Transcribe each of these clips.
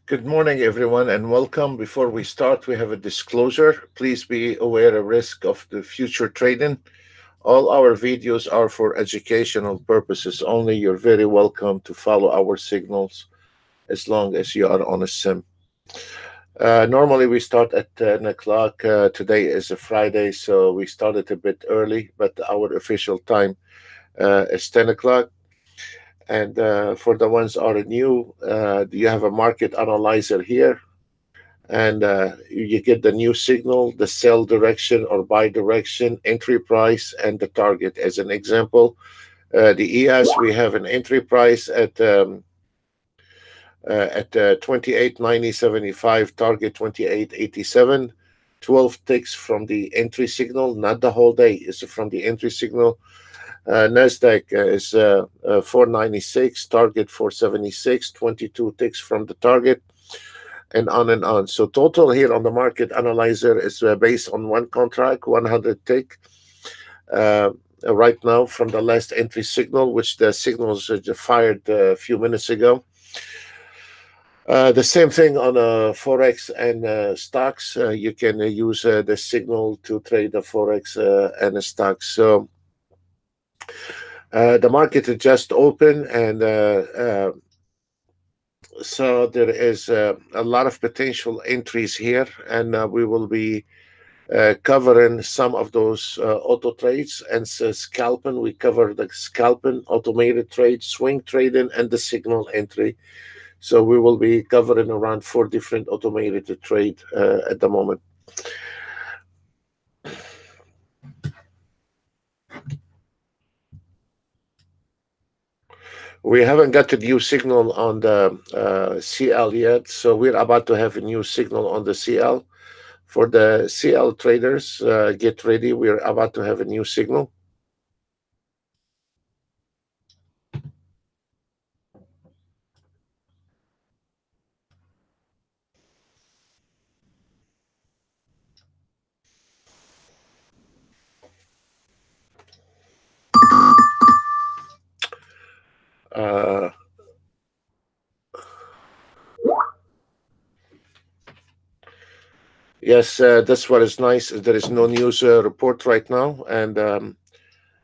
Good morning, everyone, and welcome. Before we start, we have a disclosure. Please be aware of risk of the future trading. All our videos are for educational purposes only. You're very welcome to follow our signals as long as you are on a sim. Normally, we start at 10 o'clock. Today is a Friday, so we started a bit early, but our official time is 10 o'clock. And for the ones are new, you have a market analyzer here, and you get the new signal, the sell direction or buy direction, entry price, and the target. As an example, the ES, we have an entry price at 28.9075, target 28.87. 12 ticks from the entry signal, not the whole day. It's from the entry signal. Nasdaq is 496, target 476. 22 ticks from the target, and on and on. So total here on the market analyzer is based on one contract, 100 tick. Right now from the last entry signal, which the signals fired a few minutes ago. The same thing on forex and stocks. You can use the signal to trade the forex and the stocks. So the market is just open, and so there is a lot of potential entries here, and we will be covering some of those auto trades and scalping. We cover the scalping, automated trade, swing trading, and the signal entry. So we will be covering around 4 different automated trade at the moment. We haven't got a new signal on the CL yet, so we're about to have a new signal on the CL. For the CL traders, get ready. We're about to have a new signal. Uh, yes, that's what is nice. There is no news report right now, and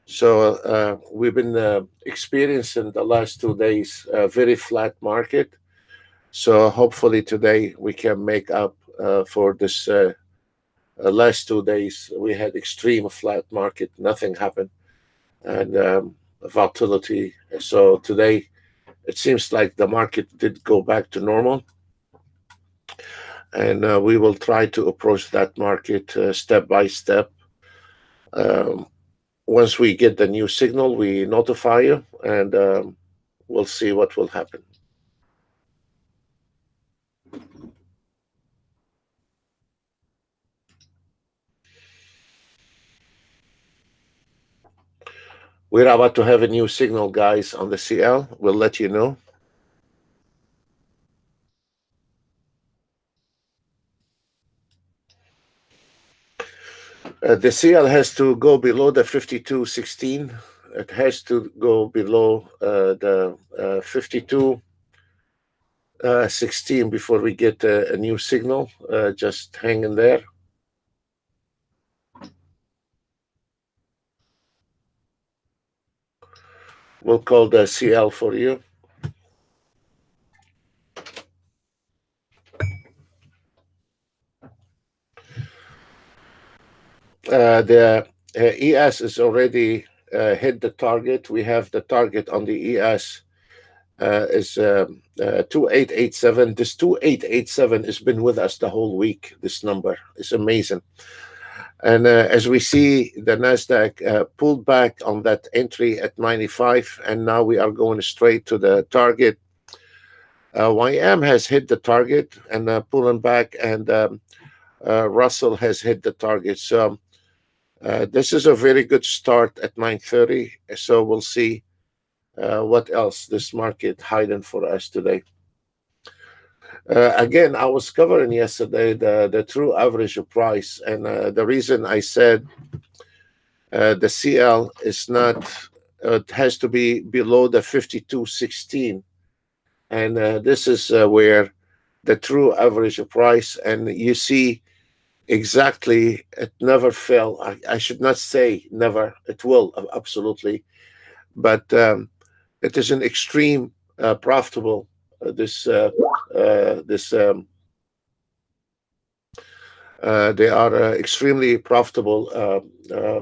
so we've been experiencing the last 2 days a very flat market. So hopefully today we can make up for this last 2 days. We had extreme flat market, nothing happened, and volatility. So today it seems like the market did go back to normal, and we will try to approach that market step by step. Um, Once we get the new signal, we notify you, and we'll see what will happen. We're about to have a new signal, guys, on the CL. We'll let you know. The CL has to go below the 52.16. It has to go below the 52.16 before we get a new signal. Just hang in there. We'll call the CL for you. The ES is already hit the target. We have the target on the ES is 2887. This 2887 has been with us the whole week. This number is amazing. And as we see, the Nasdaq pulled back on that entry at 95, and now we are going straight to the target. YM has hit the target and pulling back, and Russell has hit the target. So this is a very good start at 9:30. So we'll see what else this market hiding for us today. Again, I was covering yesterday the true average price, and the reason I said the CL is not, it has to be below the 52.16, and this is where the true average price, and you see exactly it never fell. I should not say never, it will absolutely, but it is an extreme profitable. This They are extremely profitable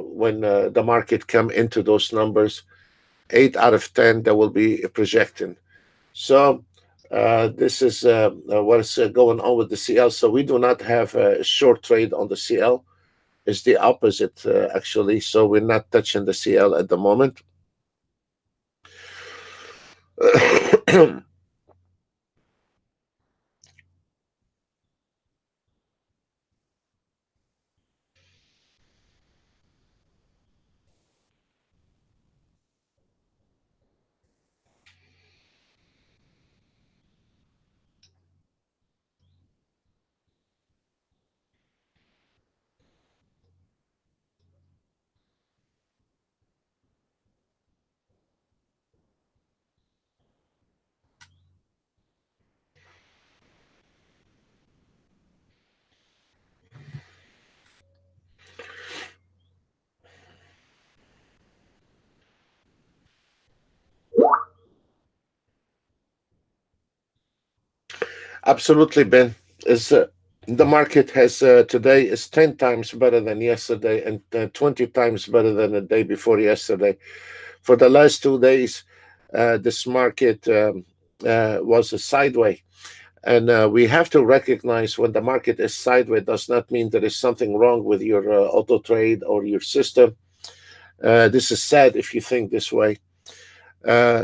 when the market come into those numbers. 8 out of 10 that will be projecting. So this is what's going on with the CL. So we do not have a short trade on the CL. It's the opposite actually. So we're not touching the CL at the moment. Absolutely, Ben. Is The market has today is 10 times better than yesterday, and 20 times better than the day before yesterday. For the last 2 days, this market was a sideways, and we have to recognize when the market is sideways does not mean there is something wrong with your auto trade or your system. This is sad if you think this way.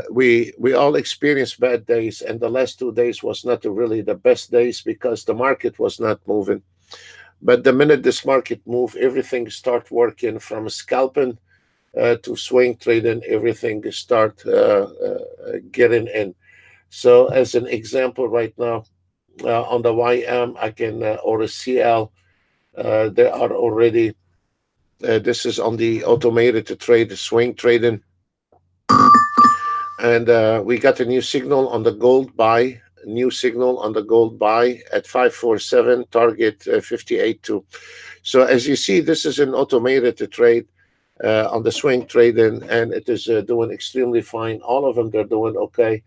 We all experienced bad days, and the last 2 days was not really the best days because the market was not moving. But the minute this market move, everything start working from scalping to swing trading. Everything start getting in. So, as an example, right now on the YM, I can or a CL, there are already. This is on the automated to trade swing trading, and we got a new signal on the gold buy. New signal on the gold buy at 547 target 58.2. So as you see, this is an automated to trade on the swing trading, and it is doing extremely fine. All of them they're doing okay,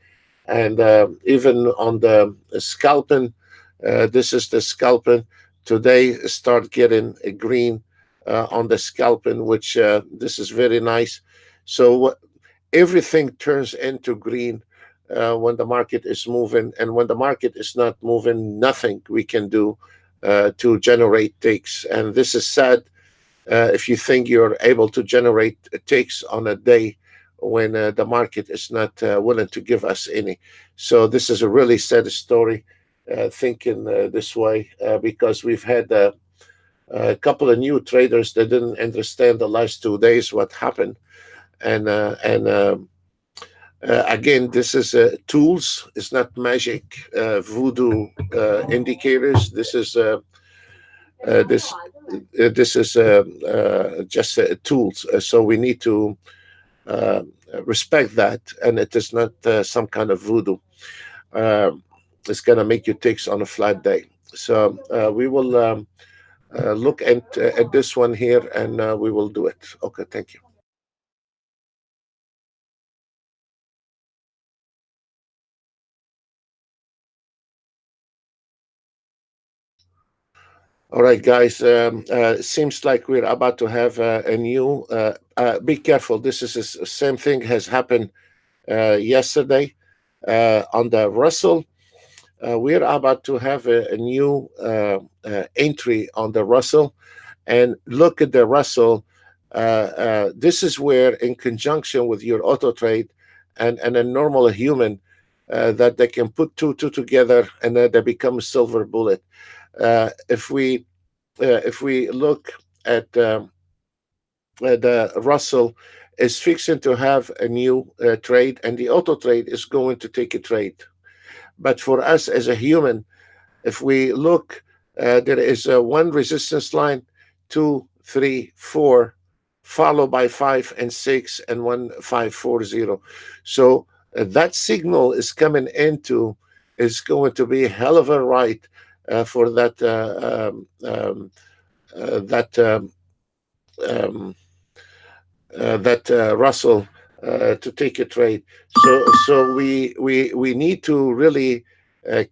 and even on the scalping, this is the scalping today. Start getting a green on the scalping, which this is very nice. So everything turns into green when the market is moving, and when the market is not moving, nothing we can do to generate takes. And this is sad if you think you're able to generate takes on a day when the market is not willing to give us any. So this is a really sad story thinking this way because we've had a couple of new traders that didn't understand the last 2 days what happened, and again, this is tools. It's not magic, voodoo indicators. This is just tools. So we need to uh, respect that, and it is not some kind of voodoo. Uh, it's gonna make you takes on a flat day. So we will look at this one here, and we will do it. Okay, thank you. All right, guys. Seems like we're about to have a new. Be careful. This is the same thing has happened yesterday on the Russell. We're about to have a new entry on the Russell, and look at the Russell. This is where, in conjunction with your auto trade and a normal human, that they can put two together, and then they become a silver bullet. If we look at the Russell is fixing to have a new trade, and the auto trade is going to take a trade. But for us as a human, if we look, there is one resistance line, two, three, four, followed by 5 and 6, and 1 5 4 0. So that signal is coming into is going to be a hell of a ride for that um, that Russell to take a trade. So we need to really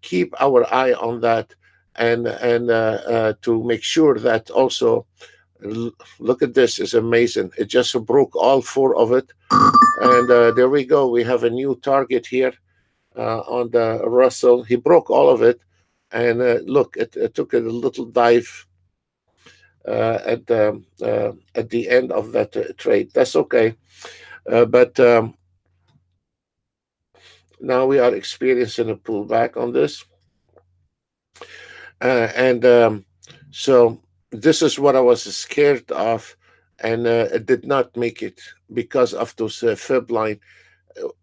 keep our eye on that, and to make sure that also look at this is amazing. It just broke all four of it, and there we go. We have a new target here on the Russell. He broke all of it, and look, it took a little dive at the end of that trade. That's okay, but now we are experiencing a pullback on this, and so this is what I was scared of, and it did not make it because of those fib line.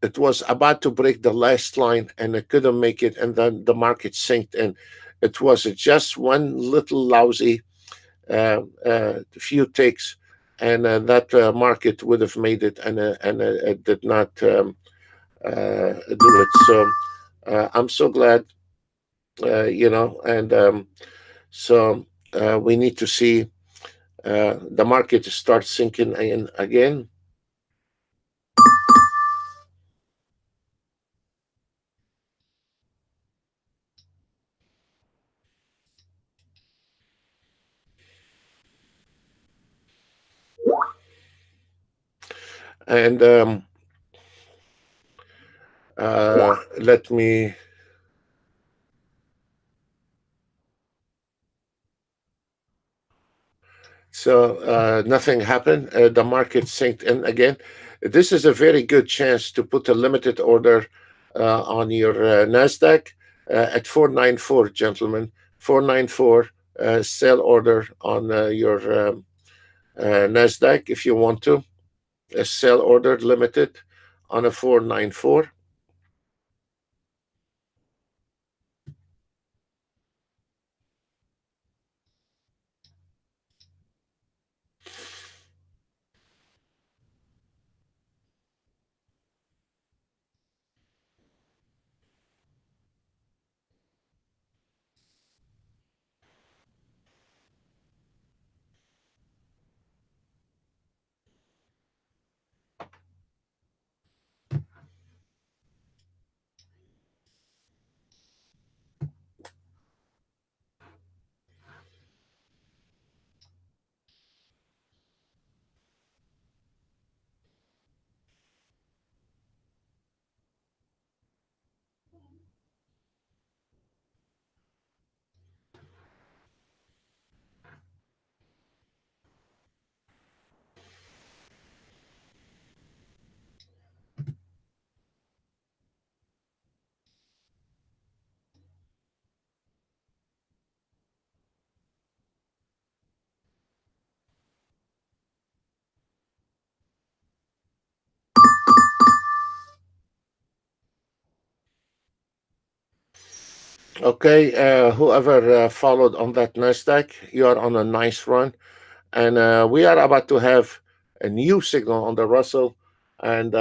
It was about to break the last line, and it couldn't make it, and then the market sank in. It was just one little lousy few ticks, and that market would have made it, and it did not do it. So I'm so glad, and we need to see the market start sinking in again. And let me So nothing happened. The market sank in again. This is a very good chance to put a limited order on your Nasdaq at 494, gentlemen. 494 sell order on your Nasdaq if you want to. A sell order limited on a 494. Okay, whoever followed on that Nasdaq, you are on a nice run. And we are about to have a new signal on the Russell, and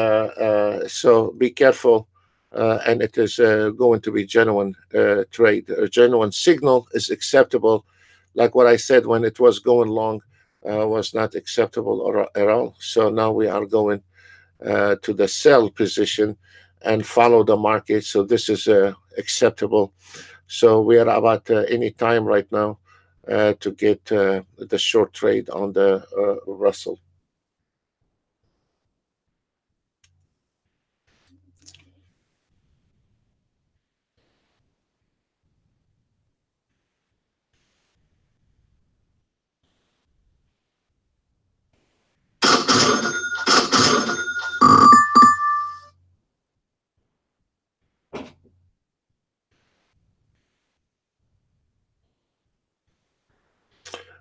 so be careful. And it is going to be genuine trade. A genuine signal is acceptable, like what I said when it was going long was not acceptable at all. So now we are going to the sell position and follow the market. So this is acceptable. So we are about any time right now to get the short trade on the Russell.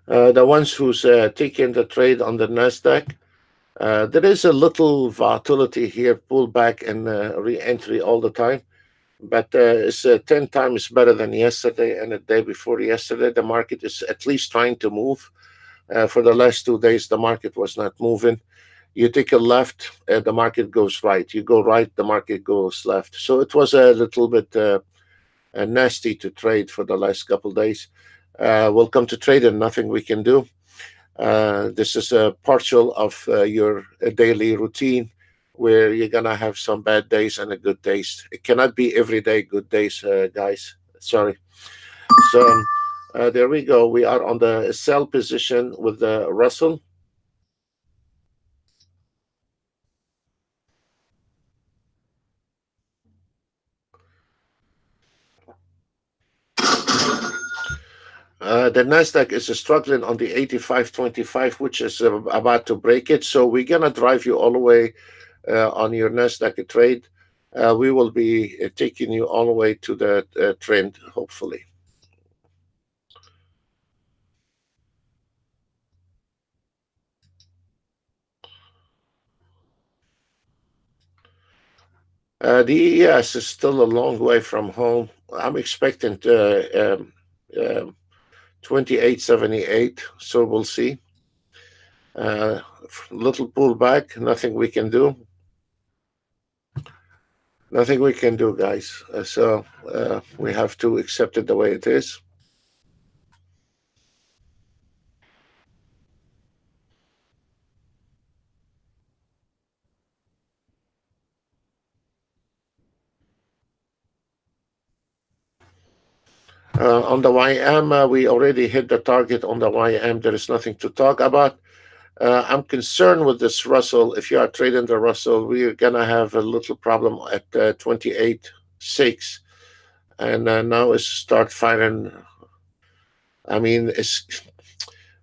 The ones who's taking the trade on the Nasdaq, there is a little volatility here, pullback and re-entry all the time, but it's 10 times better than yesterday and the day before yesterday. The market is at least trying to move. For the last 2 days, the market was not moving. You take a left, the market goes right. You go right, the market goes left. So it was a little bit nasty to trade for the last couple days. Welcome to Trader. Nothing we can do. This is a partial of your daily routine where you're gonna have some bad days and a good days. It cannot be every day good days, guys. Sorry. So there we go. We are on the sell position with the Russell. The Nasdaq is struggling on the 85.25, which is about to break it. So we're gonna drive you all the way on your Nasdaq trade. We will be taking you all the way to the trend, hopefully. The ES is still a long way from home. I'm expecting 2878, so we'll see. Little pullback, nothing we can do. Nothing we can do, guys. So we have to accept it the way it is. On the YM, we already hit the target on the YM. There is nothing to talk about. I'm concerned with this Russell. If you are trading the Russell, we're gonna have a little problem at 28.6, and now it's start firing. I mean, it's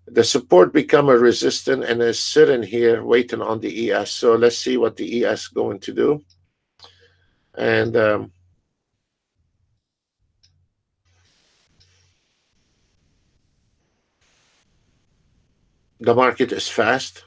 the support become a resistance and is sitting here waiting on the ES. So let's see what the ES going to do. And the market is fast.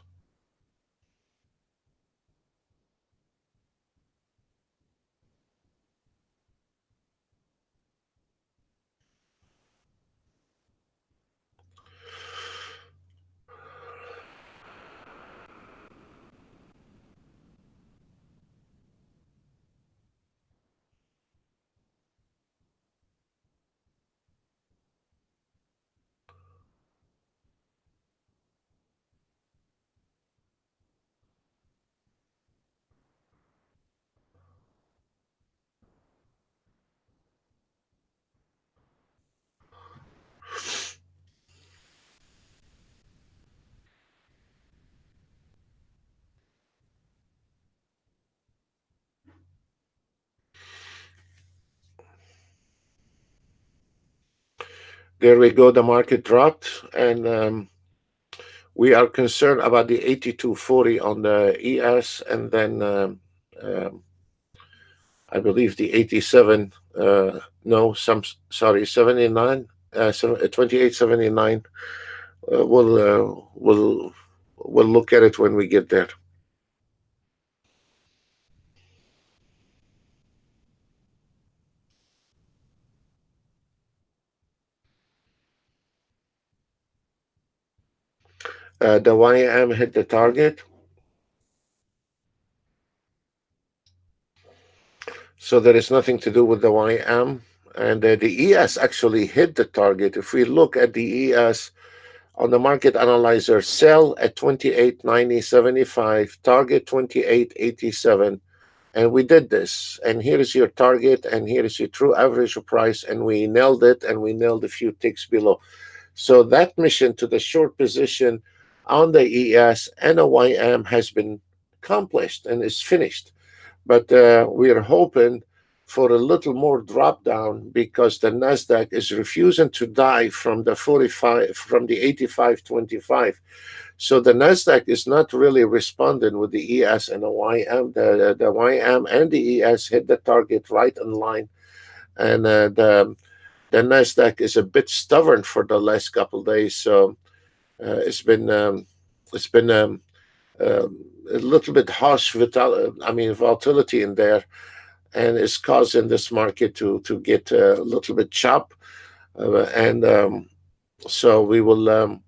There we go. The market dropped, and we are concerned about the 8240 on the ES, and then I believe the 87. No, some sorry, 79. 2879. We'll look at it when we get there. The YM hit the target. So there is nothing to do with the YM. And the ES actually hit the target. If we look at the ES on the market analyzer, sell at 28.9075, target 28.87. And we did this. And here is your target, and here is your true average price. And we nailed it, and we nailed a few ticks below. So that mission to the short position on the ES and a YM has been accomplished and is finished. But we are hoping for a little more drop down because the Nasdaq is refusing to die from the 45, from the 85.25. So the Nasdaq is not really responding with the ES and the YM. The YM and the ES hit the target right in line, and the Nasdaq is a bit stubborn for the last couple of days. So it's been a little bit harsh volatility in there, and it's causing this market to get a little bit chop. And so we will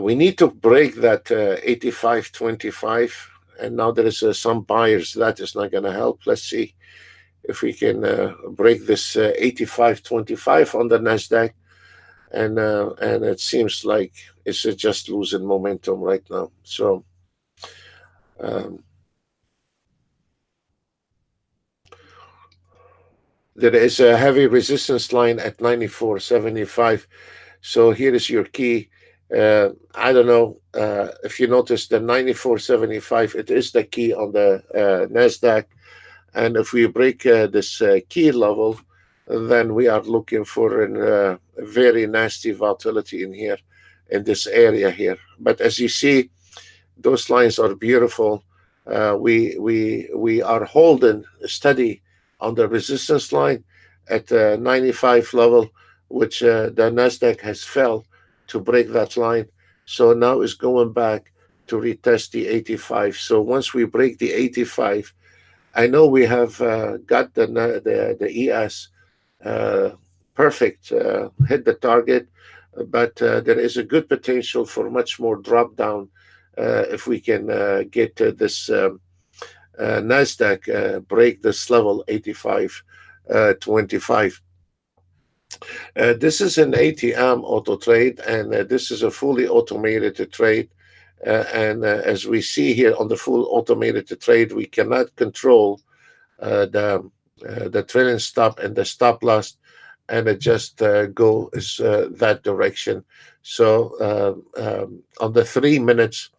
we need to break that 85.25, and now there is some buyers. That is not going to help. Let's see if we can break this 85.25 on the Nasdaq, and it seems like it's just losing momentum right now. So um, there is a heavy resistance line at 94.75. So here is your key. I don't know if you notice the 94.75. It is the key on the Nasdaq, and if we break this key level, then we are looking for a very nasty volatility in here, in this area here. But as you see, those lines are beautiful. We are holding steady on the resistance line at 95 level, which the Nasdaq has fell to break that line. So now it's going back to retest the 85. So once we break the 85, I know we have got the ES uh, perfect, hit the target, but there is a good potential for much more drop down if we can get this Nasdaq break this level 85.25. This is an ATM auto trade, and this is a fully automated trade. And as we see here on the full automated trade, we cannot control the trailing stop and the stop loss, and it just goes that direction. So on the 3 minutes,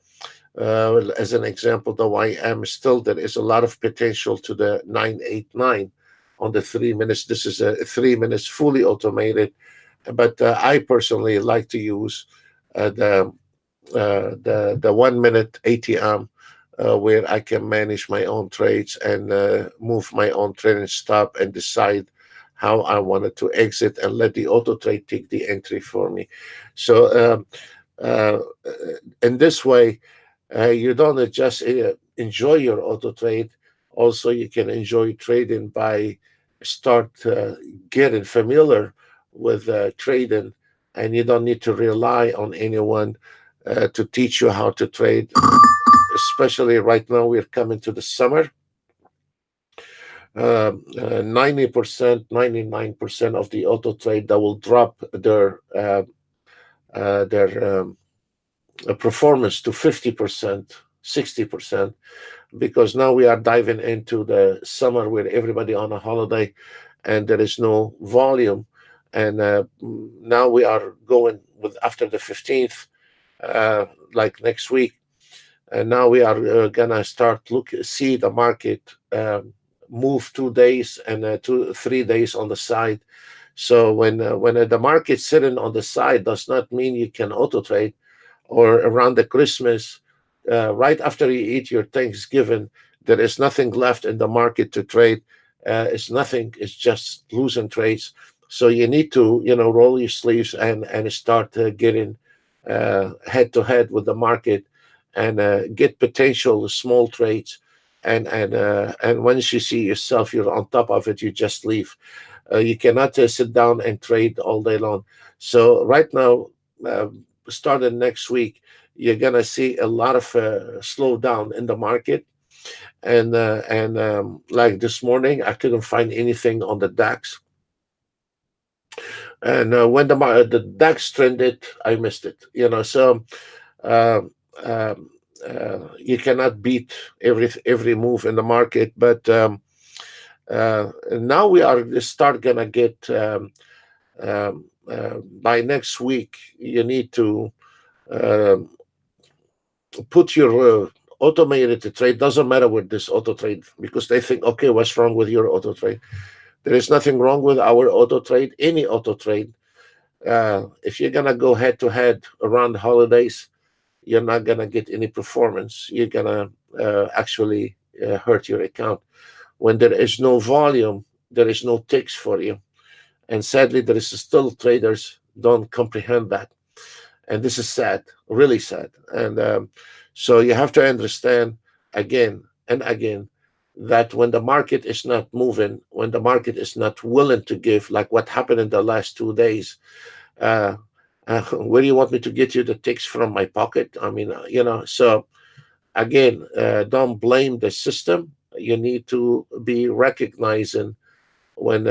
as an example, though I am still, there is a lot of potential to the 989 on the 3 minutes. This is a 3 minutes fully automated, but I personally like to use the 1 minute ATM, where I can manage my own trades and move my own trailing stop and decide how I wanted to exit and let the auto trade take the entry for me. So uh, in this way, you don't just enjoy your auto trade. Also, you can enjoy trading by start getting familiar with trading, and you don't need to rely on anyone to teach you how to trade. Especially right now, we're coming to the summer. 90%, 99% of the auto trade that will drop their performance to 50%, 60%, because now we are diving into the summer where everybody on a holiday and there is no volume. And now we are going with after the 15th, like next week. And now we are gonna start see the market move 2 days and 3 days on the side. So when the market's sitting on the side, does not mean you can auto trade. Or around the Christmas, right after you eat your Thanksgiving, there is nothing left in the market to trade. It's nothing. It's just losing trades. So you need to, roll your sleeves and start getting head to head with the market and get potential small trades. And once you see yourself, you're on top of it, you just leave. You cannot sit down and trade all day long. So right now, starting next week, you're gonna see a lot of slowdown in the market. And like this morning, I couldn't find anything on the DAX. And when the DAX trended, I missed it. So um, um, you cannot beat every move in the market. But now we are start gonna get by next week. You need to um put your automated trade. Doesn't matter with this auto trade, because they think, okay, what's wrong with your auto trade? There is nothing wrong with our auto trade. Any auto trade. If you're gonna go head to head around holidays, you're not gonna get any performance. You're gonna actually hurt your account. When there is no volume, there is no ticks for you. And sadly, there is still traders don't comprehend that. And this is sad, really sad. And so you have to understand again and again that when the market is not moving, when the market is not willing to give, like what happened in the last 2 days, where do you want me to get you the ticks from my pocket? I mean, so Again, don't blame the system. You need to be recognizing when,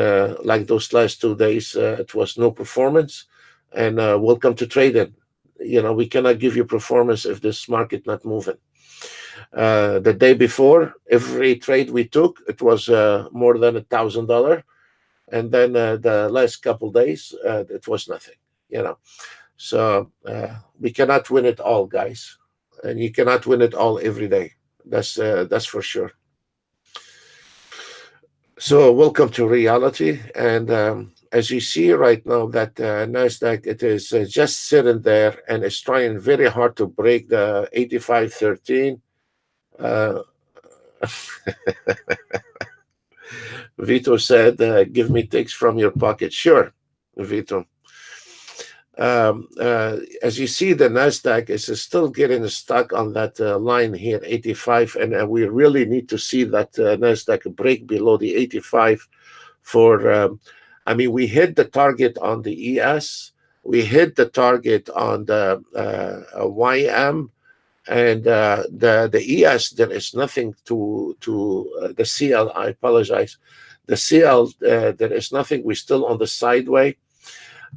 like those last 2 days, it was no performance, and welcome to trading. We cannot give you performance if this market not moving. The day before, every trade we took, it was more than $1,000, and then the last couple days, it was nothing. So we cannot win it all, guys, and you cannot win it all every day. That's for sure. So welcome to reality, and as you see right now, that Nasdaq, it is just sitting there and it's trying very hard to break the 85.13. Uh, Vito said, "Give me ticks from your pocket." Sure, Vito. As you see, the Nasdaq is still getting stuck on that line here, 85, and we really need to see that Nasdaq break below the 85 for. I mean, we hit the target on the ES, we hit the target on the YM, and the ES. There is nothing to the CL. I apologize. The CL, there is nothing. We're still on the sideway,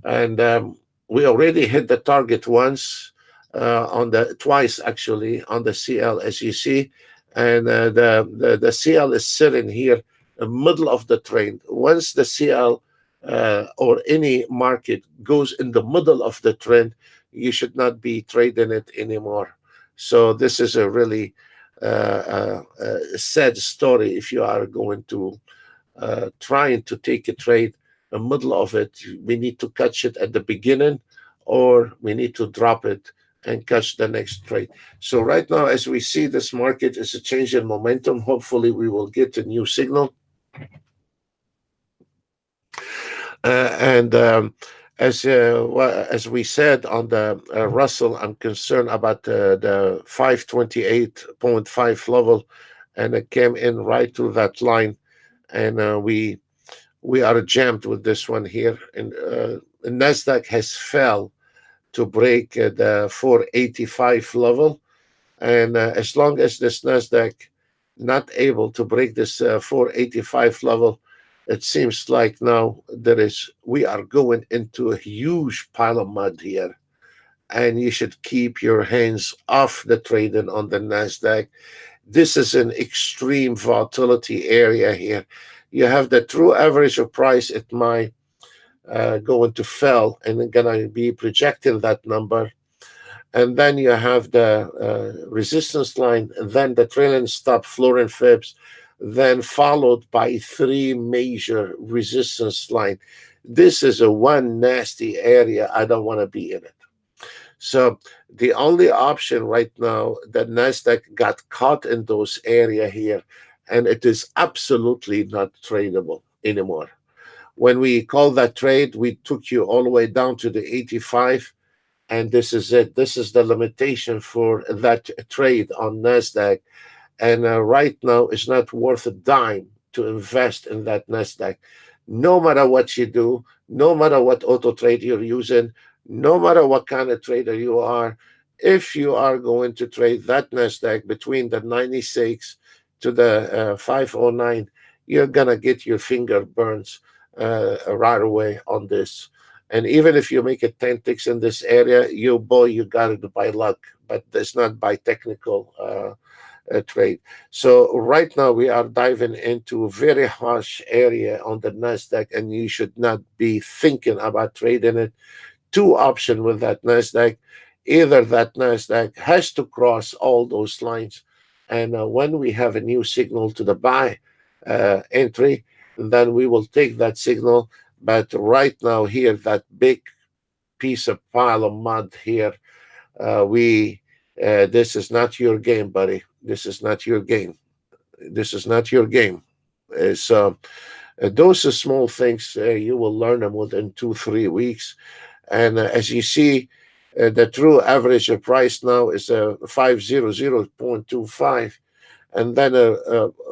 and we already hit the target once, on the twice actually on the CL, as you see, and the CL is sitting here in the middle of the trend. Once the CL or any market goes in the middle of the trend, you should not be trading it anymore. So this is a really sad story if you are going to trying to take a trade the middle of it. We need to catch it at the beginning, or we need to drop it and catch the next trade. So right now, as we see, this market is a change in momentum. Hopefully we will get a new signal, and as we said on the Russell, I'm concerned about the 528.5 level, and it came in right through that line, and we are jammed with this one here. And Nasdaq has fell to break the 485 level, and as long as this Nasdaq not able to break this 485 level, it seems like now we are going into a huge pile of mud here, and you should keep your hands off the trading on the Nasdaq. This is an extreme volatility area here. You have the true average of price. It might going to fell and gonna be projecting that number, and then you have the resistance line, and then the trailing stop floor and fibs, then followed by three major resistance line. This is a one nasty area. I don't want to be in it. So the only option right now, that Nasdaq got caught in those area here, and it is absolutely not tradable anymore. When we call that trade, we took you all the way down to the 85, and this is it. This is the limitation for that trade on Nasdaq. And right now, it's not worth a dime to invest in that Nasdaq. No matter what you do, no matter what auto trade you're using, no matter what kind of trader you are, if you are going to trade that Nasdaq between the 96 to the 509, you're gonna get your finger burns right away on this. And even if you make it 10 ticks in this area, you got it by luck, but it's not by technical trade. So right now we are diving into a very harsh area on the Nasdaq, and you should not be thinking about trading it. Two options with that Nasdaq: either that Nasdaq has to cross all those lines, and when we have a new signal to the buy entry, then we will take that signal. But right now here, that big piece of pile of mud here, we this is not your game, buddy. This is not your game. This is not your game. So those are small things. You will learn them within 2-3 weeks. And as you see, the true average price now is 500.25, and then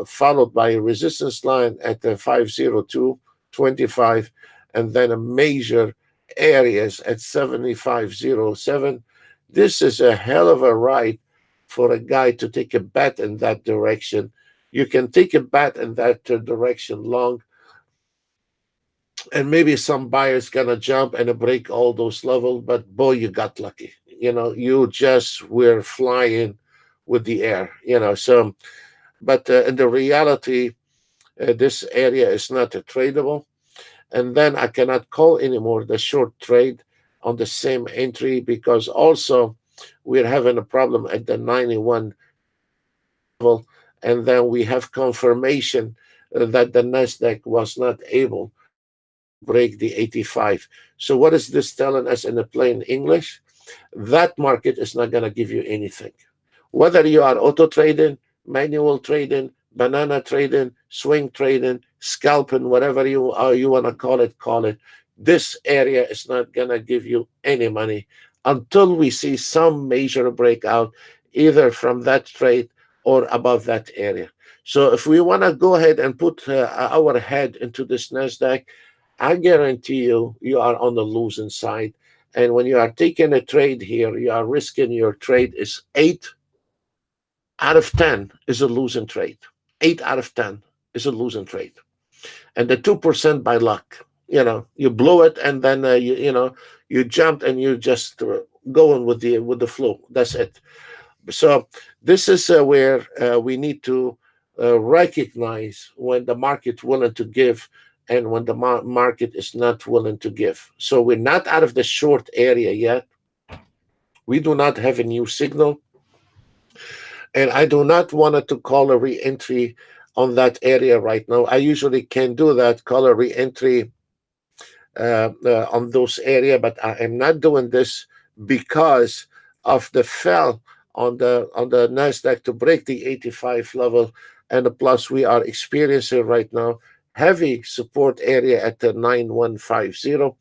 followed by a resistance line at the 502.25, and then a major areas at 75.07. This is a hell of a ride for a guy to take a bet in that direction. You can take a bet in that direction long, and maybe some buyers gonna jump and break all those levels, but boy, you got lucky. You just were flying with the air. So, but in the reality, this area is not tradable, and then I cannot call anymore the short trade on the same entry, because also we're having a problem at the 91 level, and then we have confirmation that the Nasdaq was not able to break the 85. So what is this telling us in the plain English? That market is not going to give you anything. Whether you are auto trading, manual trading, banana trading, swing trading, scalping, whatever you want to call it, this area is not going to give you any money until we see some major breakout, either from that trade or above that area. So if we want to go ahead and put our head into this NASDAQ, I guarantee you are on the losing side. And when you are taking a trade here, you are risking your trade is 8 out of 10 is a losing trade. 8 out of 10 is a losing trade. And the 2% by luck. You blow it, and then you jumped and you just going with the flow. That's it. So this is where we need to recognize when the market willing to give and when the market is not willing to give. So we're not out of the short area yet. We do not have a new signal, and I do not want to call a re-entry on that area right now. I usually can do that, call a re-entry on those area, but I am not doing this because of the fell on the Nasdaq to break the 85 level, and plus we are experiencing right now heavy support area at the 9150.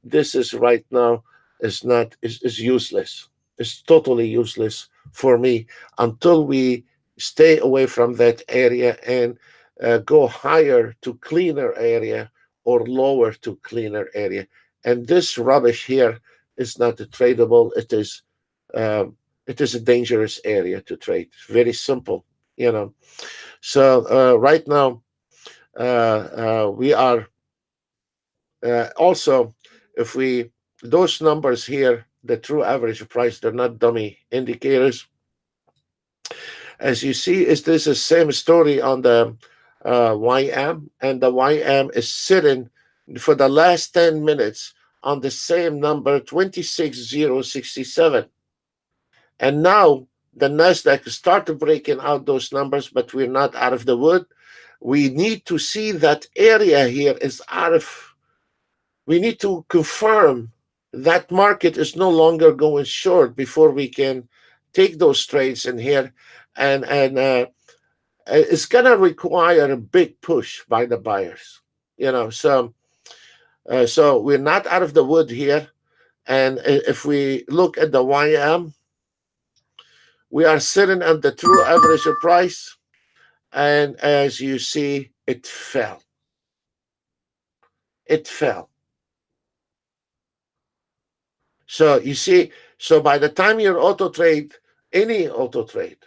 This is right now is useless. It's totally useless for me until we stay away from that area and go higher to cleaner area or lower to cleaner area. And this rubbish here is not tradable. Uh, it is a dangerous area to trade. Very simple. So right now we are also, if we those numbers here, the true average price, they're not dummy indicators. As you see, is this the same story on the YM, and the YM is sitting for the last 10 minutes on the same number, 26,067. And now the Nasdaq started breaking out those numbers, but we're not out of the wood. We need to see that area here is out of, we need to confirm that market is no longer going short before we can take those trades in here. And it's going to require a big push by the buyers. So we're not out of the wood here. And if we look at the YM, we are sitting at the true average price. And as you see, it fell. It fell. So you see, so by the time you're auto trade, any auto trade,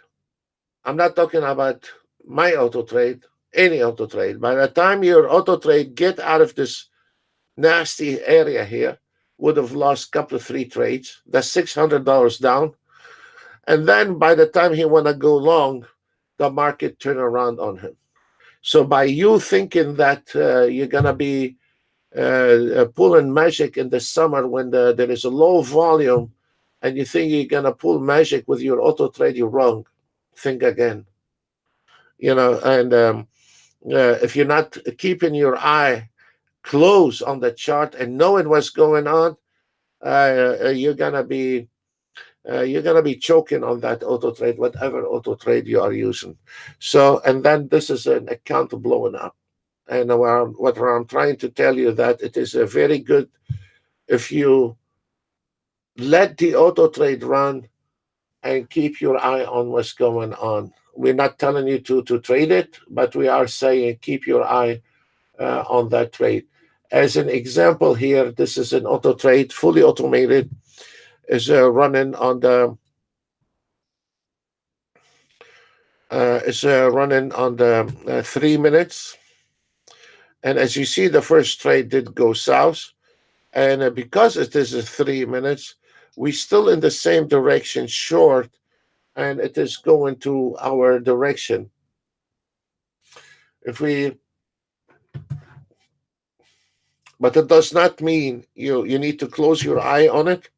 I'm not talking about my auto trade, any auto trade. By the time your auto trade get out of this nasty area here, would have lost a couple of 3 trades. That's $600 down. And then by the time he want to go long, the market turn around on him. So by you thinking that you're going to be pulling magic in the summer when there is a low volume, and you think you're going to pull magic with your auto trade, you're wrong. Think again. And if you're not keeping your eye close on the chart and knowing what's going on, you're gonna be choking on that auto trade, whatever auto trade you are using. So, and then this is an account blowing up. And what I'm trying to tell you, that it is a very good if you let the auto trade run and keep your eye on what's going on. We're not telling you to trade it, but we are saying keep your eye on that trade. As an example here, this is an auto trade, fully automated, is running on the is running on the 3 minutes. And as you see, the first trade did go south. And because it is a 3 minutes, we still in the same direction short, and it is going to our direction. If we, but it does not mean you need to close your eye on it.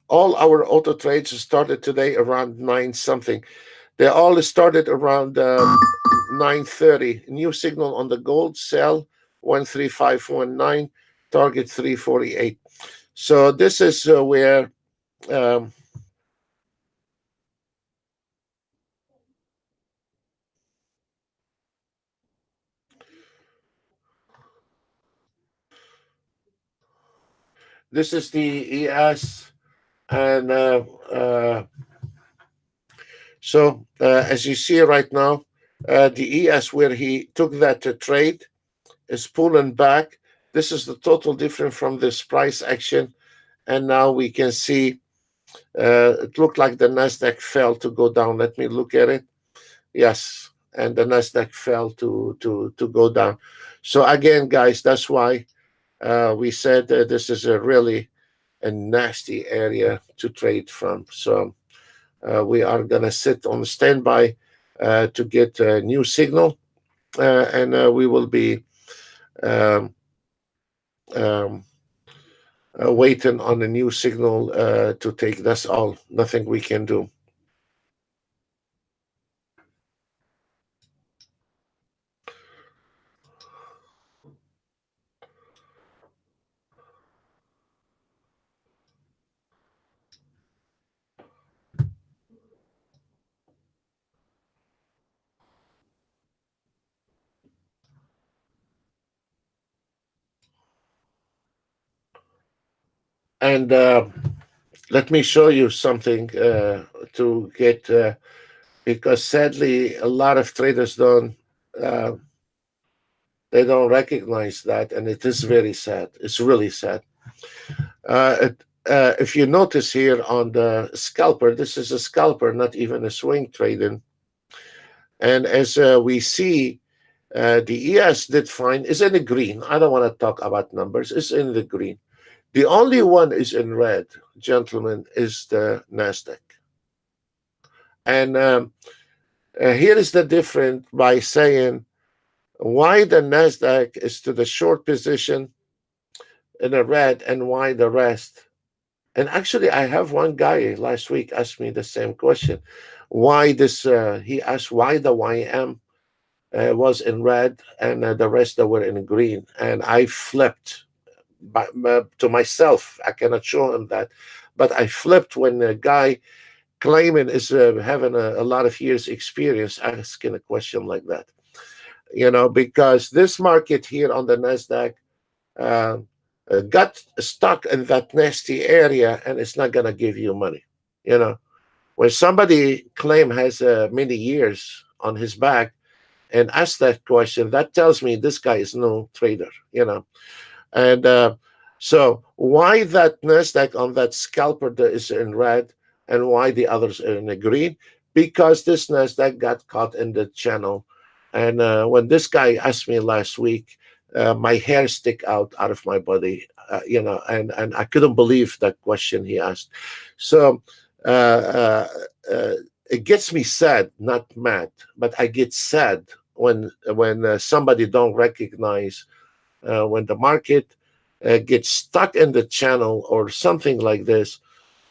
All our auto trades started today around nine something. They all started around 9:30. New signal on the gold sell 13519, target 348. So this is where um, this is the ES, and as you see right now, the ES where he took that trade is pulling back. This is the total difference from this price action, and now we can see it looked like the Nasdaq fell to go down. Let me look at it. Yes, and the Nasdaq fell to go down. So again, guys, that's why we said this is a really a nasty area to trade from. So we are gonna sit on standby to get a new signal, and we will be um, um, waiting on a new signal to take. That's all. Nothing we can do. And let me show you something to get, because sadly, a lot of traders don't. Uh, they don't recognize that, and it is very sad. It's really sad. If you notice here on the scalper, this is a scalper, not even a swing trading. And as we see, the ES did fine, is in the green. I don't want to talk about numbers, it's in the green. The only one is in red, gentlemen, is the NASDAQ. And here is the difference by saying why the NASDAQ is to the short position in the red and why the rest. And actually, I have one guy last week asked me the same question. Why this? He asked why the YM was in red and the rest that were in green. And I flipped to myself. I cannot show him that, but I flipped when a guy claiming is having a lot of years experience asking a question like that. Because this market here on the Nasdaq uh, got stuck in that nasty area, and it's not going to give you money. You know, when somebody claim has many years on his back and ask that question, that tells me this guy is no trader. And so why that Nasdaq on that scalper that is in red and why the others are in the green? Because this Nasdaq got caught in the channel. And when this guy asked me last week, my hair stick out of my body, and I couldn't believe that question he asked. So uh, uh, it gets me sad, not mad, but I get sad when somebody don't recognize when the market gets stuck in the channel or something like this,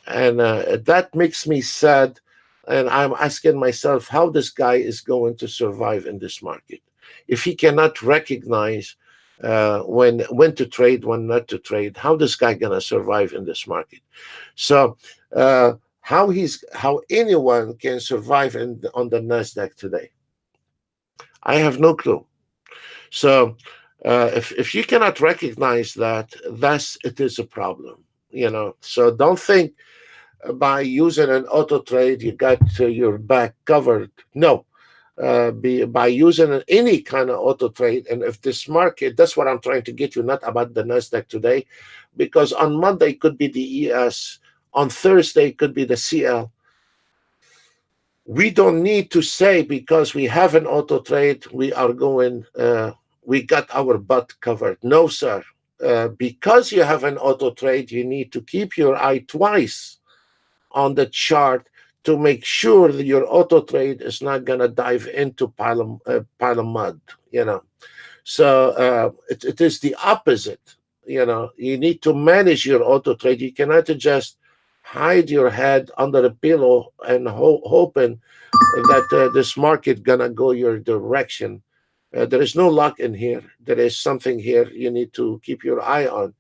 and that makes me sad. And I'm asking myself how this guy is going to survive in this market if he cannot recognize when to trade, when not to trade. How this guy gonna survive in this market? So how anyone can survive on the Nasdaq today? I have no clue. So if you cannot recognize that, it is a problem. So don't think by using an auto trade you got your back covered. No, by using any kind of auto trade, and if this market, that's what I'm trying to get you, not about the Nasdaq today, because on Monday could be the ES, on Thursday could be the CL. We don't need to say because we have an auto trade, we are going, we got our butt covered. No, sir. Because you have an auto trade, you need to keep your eye twice on the chart to make sure that your auto trade is not going to dive into pile of mud, you know. So it is the opposite. You know, you need to manage your auto trade. You cannot just hide your head under a pillow and hoping that this market gonna go your direction. There is no luck in here. There is something here you need to keep your eye on.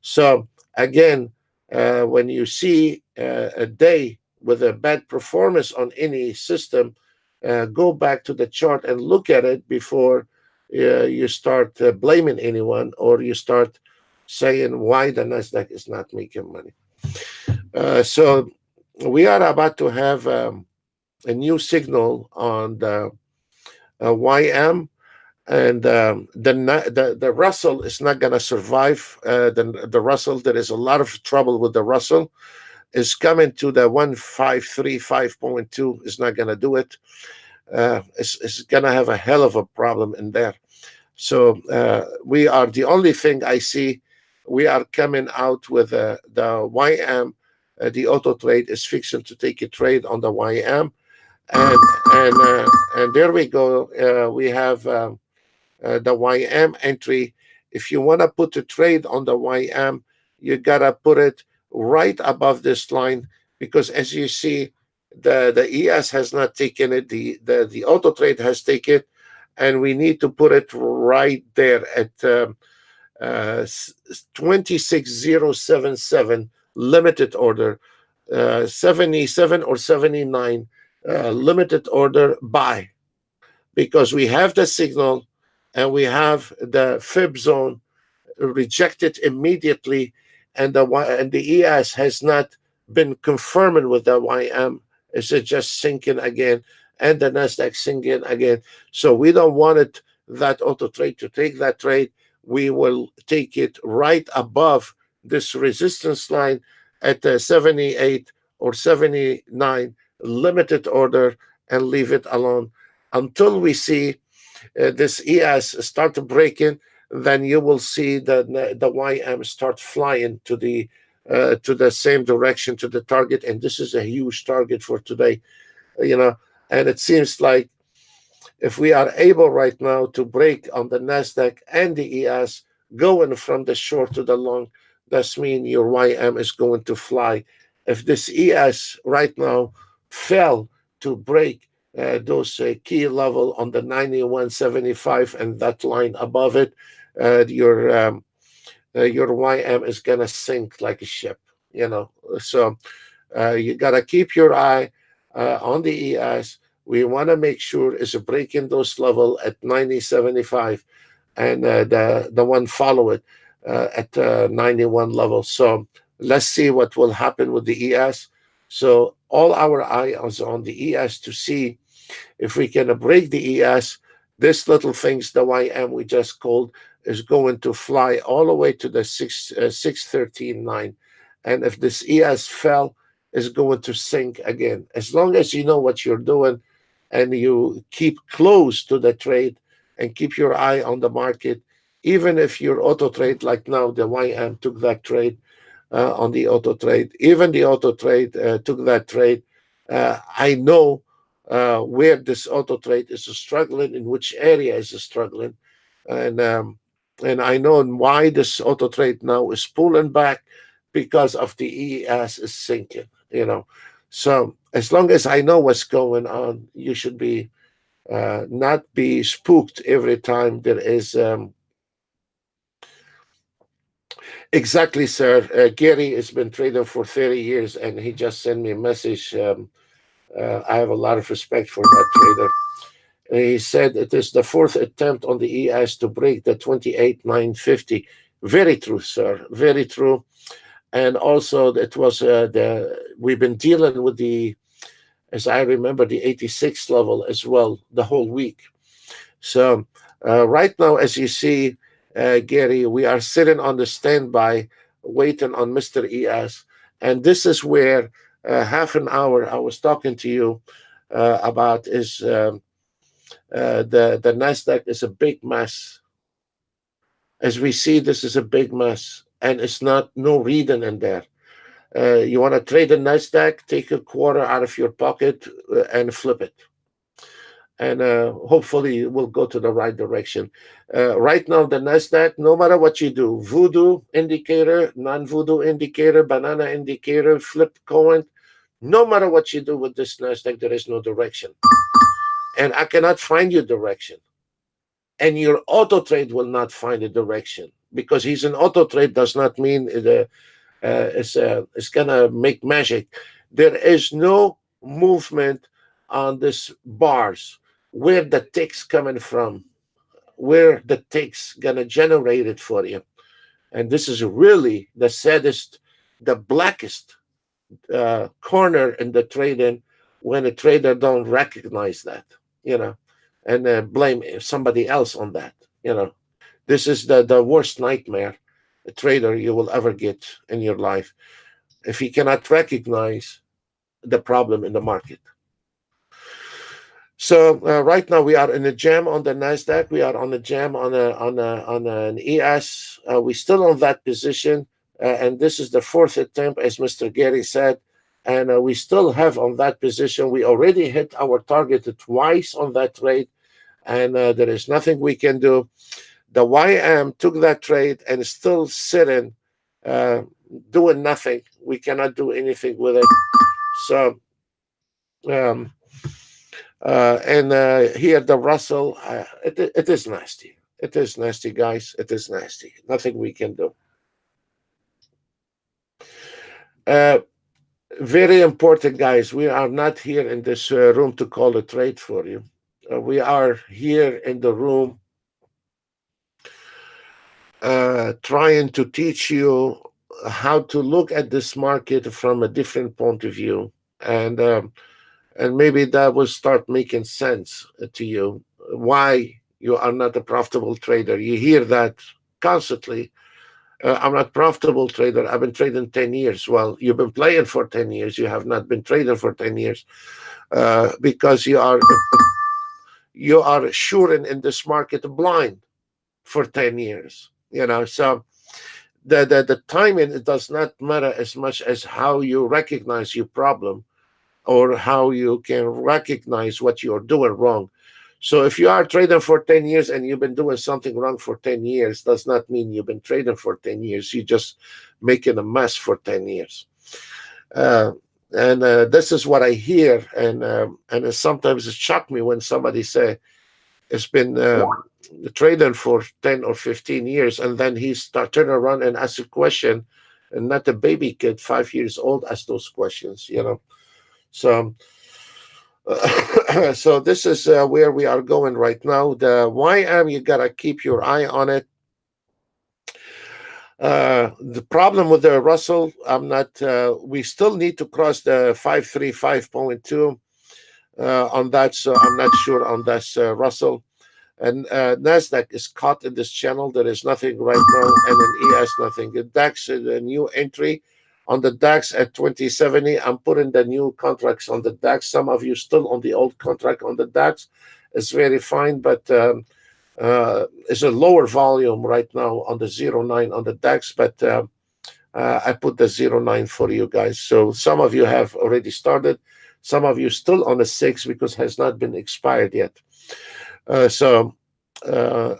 So again, when you see a day with a bad performance on any system, go back to the chart and look at it before you start blaming anyone or you start saying why the Nasdaq is not making money. So we are about to have a new signal on the YM, and the Russell is not going to survive. The Russell, there is a lot of trouble with the Russell. Is coming to the 1535.2 is not going to do it. It's going to have a hell of a problem in there. So we are the only thing I see. We are coming out with the YM. The auto trade is fixing to take a trade on the YM, and and there we go. We have the YM entry. If you want to put a trade on the YM, you gotta put it right above this line because, as you see, the ES has not taken it. The auto trade has taken it, and we need to put it right there at 26077 limited order, 77 or 79 limited order buy, because we have the signal and we have the fib zone rejected immediately, and the ES has not been confirming with the YM. It's just sinking again, and the Nasdaq sinking again. So we don't want it, that auto trade, to take that trade. We will take it right above this resistance line at 78 or 79 limited order and leave it alone until we see this ES start breaking. Then you will see the YM start flying to the same direction, to the target, and this is a huge target for today. You know, and it seems like if we are able right now to break on the Nasdaq and the ES, going from the short to the long, that's mean your YM is going to fly. If this ES right now fell to break those key level on the 91.75 and that line above it, your YM is gonna sink like a ship. You know, so you gotta keep your eye on the ES. We want to make sure it's breaking those level at 90.75, and the one follow it at 91 level. So let's see what will happen with the ES. So all our eye is on the ES to see if we can break the ES. This little things, the YM we just called, is going to fly all the way to the 613.9, and if this ES fell, is going to sink again. As long as you know what you're doing and you keep close to the trade and keep your eye on the market, even if your auto trade, like now, the YM took that trade on the auto trade, even the auto trade took that trade. I know where this auto trade is struggling, in which area is struggling, and um, and I know why this auto trade now is pulling back, because of the ES is sinking. You know, so as long as I know what's going on, you should be not be spooked every time there is. Exactly, sir. Gary has been trading for 30 years, and he just sent me a message. I have a lot of respect for that trader. He said it is the fourth attempt on the ES to break the 28,950. Very true, sir. Very true. And also, it was we've been dealing with the, as I remember, the 86 level as well the whole week. So right now, as you see, Gary, we are sitting on the standby, waiting on Mr. ES, and this is where half an hour I was talking to you. about is the Nasdaq is a big mess. As we see, this is a big mess, and it's not no reading in there. You want to trade the Nasdaq? Take a quarter out of your pocket and flip it, and hopefully it will go to the right direction. Right now, the Nasdaq, no matter what you do, voodoo indicator, non-voodoo indicator, banana indicator, flip coin, no matter what you do with this Nasdaq, there is no direction, and I cannot find you direction. And your auto trade will not find a direction because he's an auto trade does not mean it's gonna make magic. There is no movement on this bars where the tick's coming from, where the tick's gonna generate it for you. And this is really the saddest, the blackest corner in the trading when a trader don't recognize that, you know, and blame somebody else on that, you know. This is the worst nightmare a trader you will ever get in your life if he cannot recognize the problem in the market. So right now we are in a jam on the Nasdaq. We are on a jam on an ES. We still on that position, and this is the fourth attempt, as Mr. Gary said. And we still have on that position. We already hit our target twice on that trade, and there is nothing we can do. The YM took that trade and is still sitting, uh, doing nothing. We cannot do anything with it. So, um, and here the Russell, it is nasty. It is nasty, guys. It is nasty. Nothing we can do. Uh, Very important, guys. We are not here in this room to call a trade for you. We are here in the room trying to teach you how to look at this market from a different point of view, and maybe that will start making sense to you. Why you are not a profitable trader? You hear that constantly. I'm not profitable trader. I've been trading 10 years. Well, you've been playing for 10 years. You have not been trading for 10 years because you are shooting in this market blind for 10 years. You know, so the timing, it does not matter as much as how you recognize your problem or how you can recognize what you're doing wrong. So if you are trading for 10 years and you've been doing something wrong for 10 years, does not mean you've been trading for 10 years. You're just making a mess for 10 years. Uh, and this is what I hear. And sometimes it shocked me when somebody say it's been trading for 10 or 15 years, and then he start turn around and ask a question, and not a baby kid, 5 years old, ask those questions, you know. So, so this is where we are going right now. The YM, you gotta keep your eye on it. The problem with the Russell, I'm not. We still need to cross the 535.2 on that. So I'm not sure on this Russell. And Nasdaq is caught in this channel. There is nothing right now, and an ES nothing. The DAX is a new entry on the DAX at 2070. I'm putting the new contracts on the DAX. Some of you still on the old contract on the DAX. It's very fine, but it's a lower volume right now on the 09 on the DAX. But I put the 09 for you guys. So some of you have already started. Some of you still on the 6 because has not been expired yet. So, uh,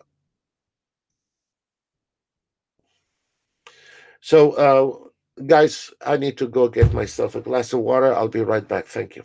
guys, I need to go get myself a glass of water. I'll be right back. Thank you.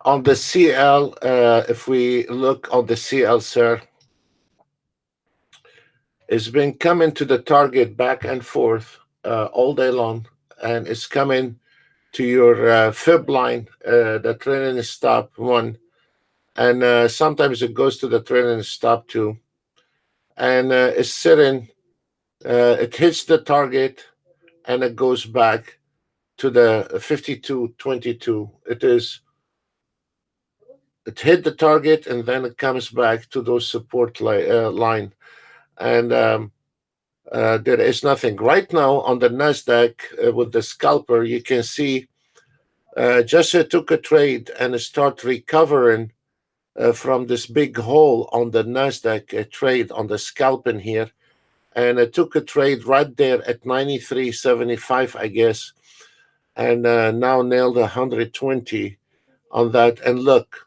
On the CL, if we look on the CL, sir, it's been coming to the target back and forth all day long, and it's coming to your fib line, the trailing stop one, and sometimes it goes to the trailing stop two, and it's sitting. It hits the target, and it goes back to the 52.22. It hit the target, and then it comes back to those support line, and there is nothing right now on the Nasdaq with the scalper. You can see just took a trade and start recovering from this big hole on the Nasdaq trade on the scalping here, and it took a trade right there at 93.75, I guess, and now nailed 120 on that. And look,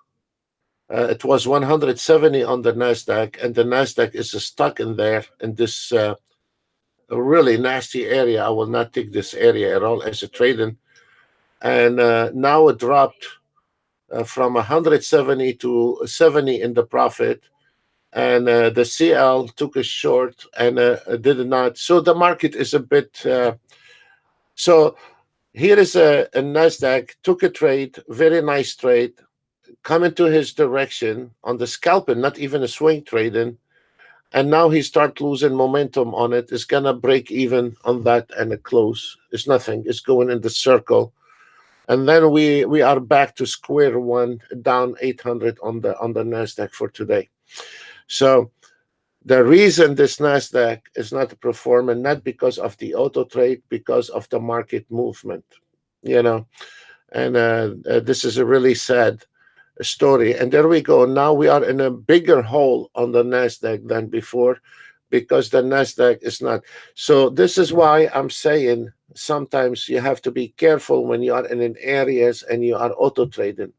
it was 170 on the Nasdaq, and the Nasdaq is stuck in there in this really nasty area. I will not take this area at all as a trading. And now it dropped from 170 to 70 in the profit, and the CL took a short and did not. So the market is a bit. So here is a Nasdaq took a trade, very nice trade, coming to his direction on the scalping, not even a swing trading, and now he start losing momentum on it. It's gonna break even on that and a close. It's nothing. It's going in the circle, and then we are back to square one, down 800 on the Nasdaq for today. So the reason this Nasdaq is not performing, not because of the auto trade, because of the market movement, you know, and this is a really sad story. And there we go. Now we are in a bigger hole on the Nasdaq than before, because the Nasdaq is not. So this is why I'm saying sometimes you have to be careful when you are in areas and you are auto trading.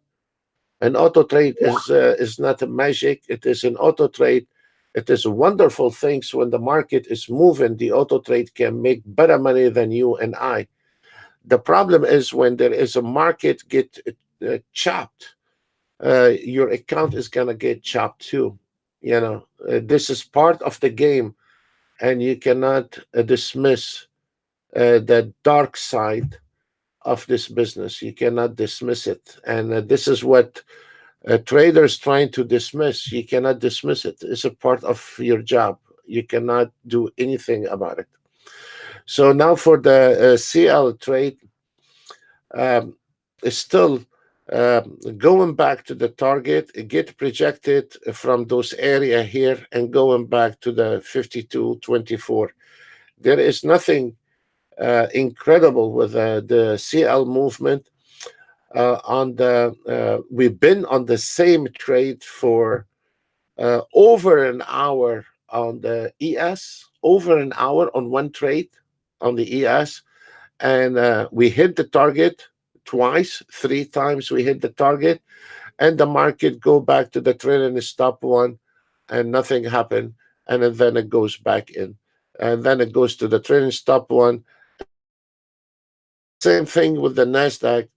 An auto trade is not a magic. It is an auto trade. It is wonderful things when the market is moving. The auto trade can make better money than you and I. The problem is when there is a market get chopped, your account is gonna get chopped too. This is part of the game, and you cannot dismiss the dark side of this business. You cannot dismiss it, and this is what traders trying to dismiss. You cannot dismiss it. It's a part of your job. You cannot do anything about it. So now for the CL trade, is still going back to the target. It get projected from those area here and going back to the 52.24. There is nothing incredible with the CL movement. We've been on the same trade for over an hour on the ES, over an hour on one trade on the ES, and we hit the target twice, three times we hit the target, and the market go back to the trailing stop one, and nothing happened, and then it goes back in, and then it goes to the trailing stop one, and then it goes back in. Same thing with the Nasdaq.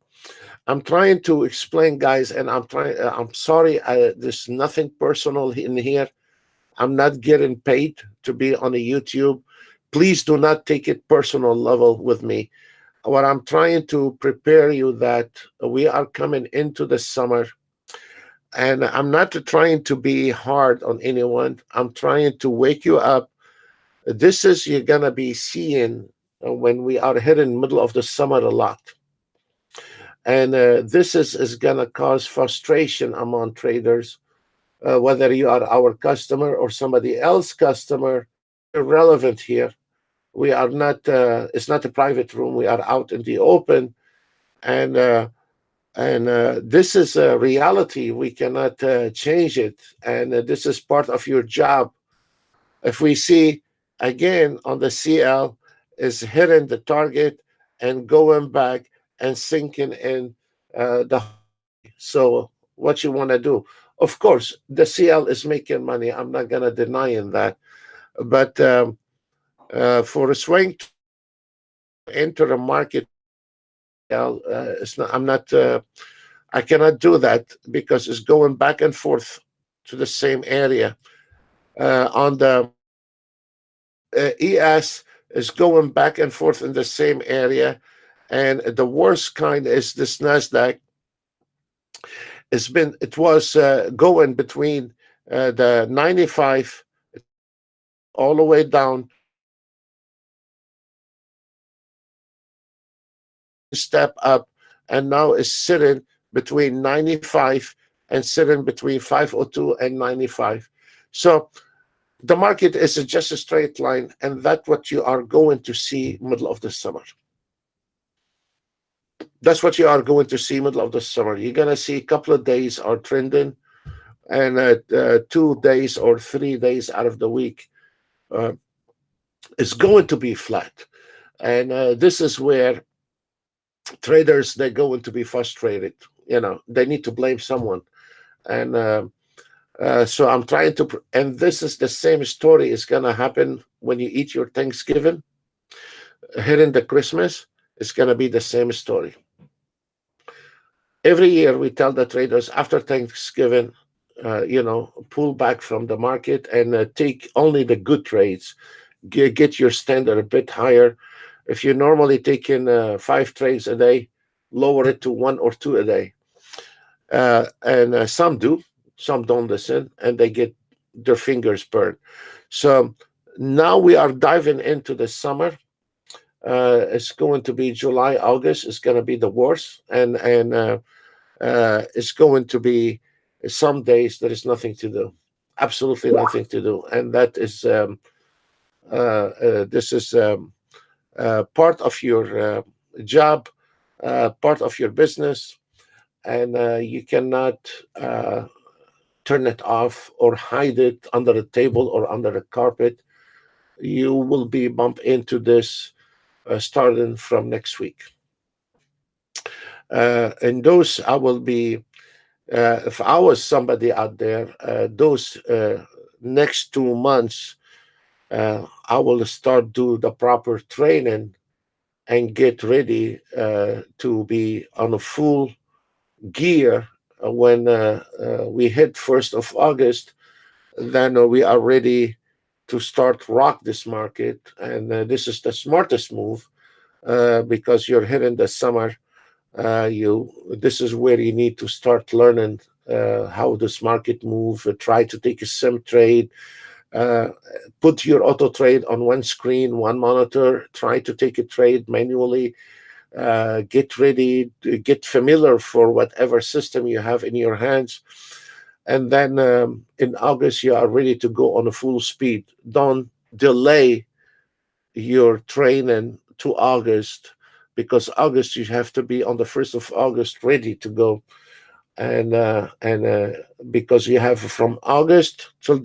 I'm trying to explain, guys, and I'm sorry. There's nothing personal in here. I'm not getting paid to be on a YouTube. Please do not take it personal level with me. What I'm trying to prepare you that we are coming into the summer, and I'm not trying to be hard on anyone. I'm trying to wake you up. This is you're gonna be seeing when we are hitting middle of the summer a lot, and this is gonna cause frustration among traders, whether you are our customer or somebody else customer. Irrelevant here. We are not. It's not a private room. We are out in the open, and this is a reality. We cannot change it, and this is part of your job. If we see again on the CL is hitting the target and going back and sinking in the hallway. So what you want to do? Of course, the CL is making money. I'm not gonna deny that, but for a swing trader to enter a market with the CL, it's not. I'm not. I cannot do that because it's going back and forth to the same area. On the ES is going back and forth in the same area, and the worst kind is this Nasdaq. It was going between the 95 all the way down step up, and now is sitting between 95 and sitting between 502 and 95. So the market is just a straight line, and that's what you are going to see middle of the summer. That's what you are going to see middle of the summer. You're going to see a couple of days are trending, and 2 days or 3 days out of the week uh, is going to be flat. And this is where traders, they're going to be frustrated. They need to blame someone. And so I'm trying to, and this is the same story is going to happen when you eat your Thanksgiving. Hitting the Christmas, it's going to be the same story. Every year we tell the traders after Thanksgiving, pull back from the market and take only the good trades. Get your standard a bit higher. If you're normally taking 5 trades a day, lower it to 1 or 2 a day. And some do, some don't listen, and they get their fingers burned. So now we are diving into the summer. It's going to be July, August. It's going to be the worst, and it's going to be some days there is nothing to do, absolutely nothing to do, and that is this is part of your job, part of your business, and you cannot turn it off or hide it under a table or under a carpet. You will be bumped into this starting from next week. And those I will be, if I was somebody out there, those next 2 months, I will start do the proper training and get ready to be on a full gear when we hit 1st of August. Then we are ready to start rock this market, and this is the smartest move because you're hitting the summer. This is where you need to start learning how this market move. Try to take a sim trade. Uh, Put your auto trade on one screen, one monitor. Try to take a trade manually. Get ready, get familiar for whatever system you have in your hands. And then in August, you are ready to go on a full speed. Don't delay your training to August, because August, you have to be on the 1st of August ready to go. And because you have from August till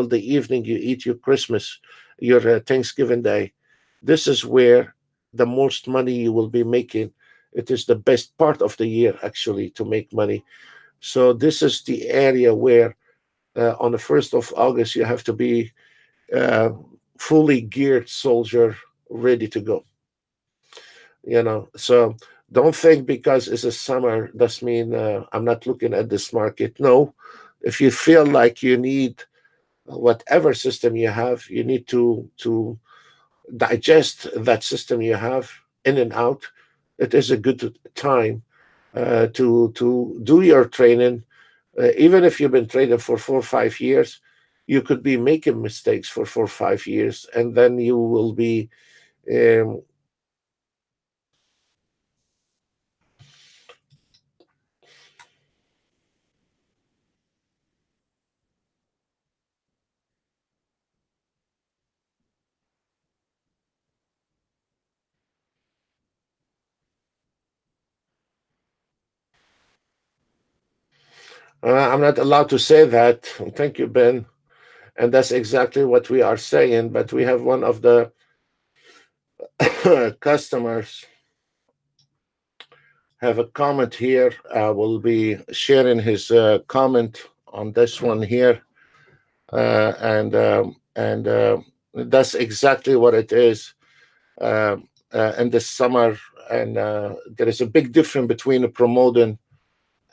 the evening you eat your Christmas, your Thanksgiving Day. This is where the most money you will be making. It is the best part of the year actually to make money. So this is the area where on the 1st of August you have to be uh, fully geared soldier, ready to go. So don't think because it's a summer does mean I'm not looking at this market. No, if you feel like you need whatever system you have, you need to digest that system you have in and out. It is a good time to do your training. Even if you've been trading for 4 or 5 years, you could be making mistakes for 4 or 5 years, and then you will be. Um, I'm not allowed to say that. Thank you, Ben. And that's exactly what we are saying. But we have one of the customers have a comment here. We'll be sharing his comment on this one here, and that's exactly what it is. In the summer, and there is a big difference between promoting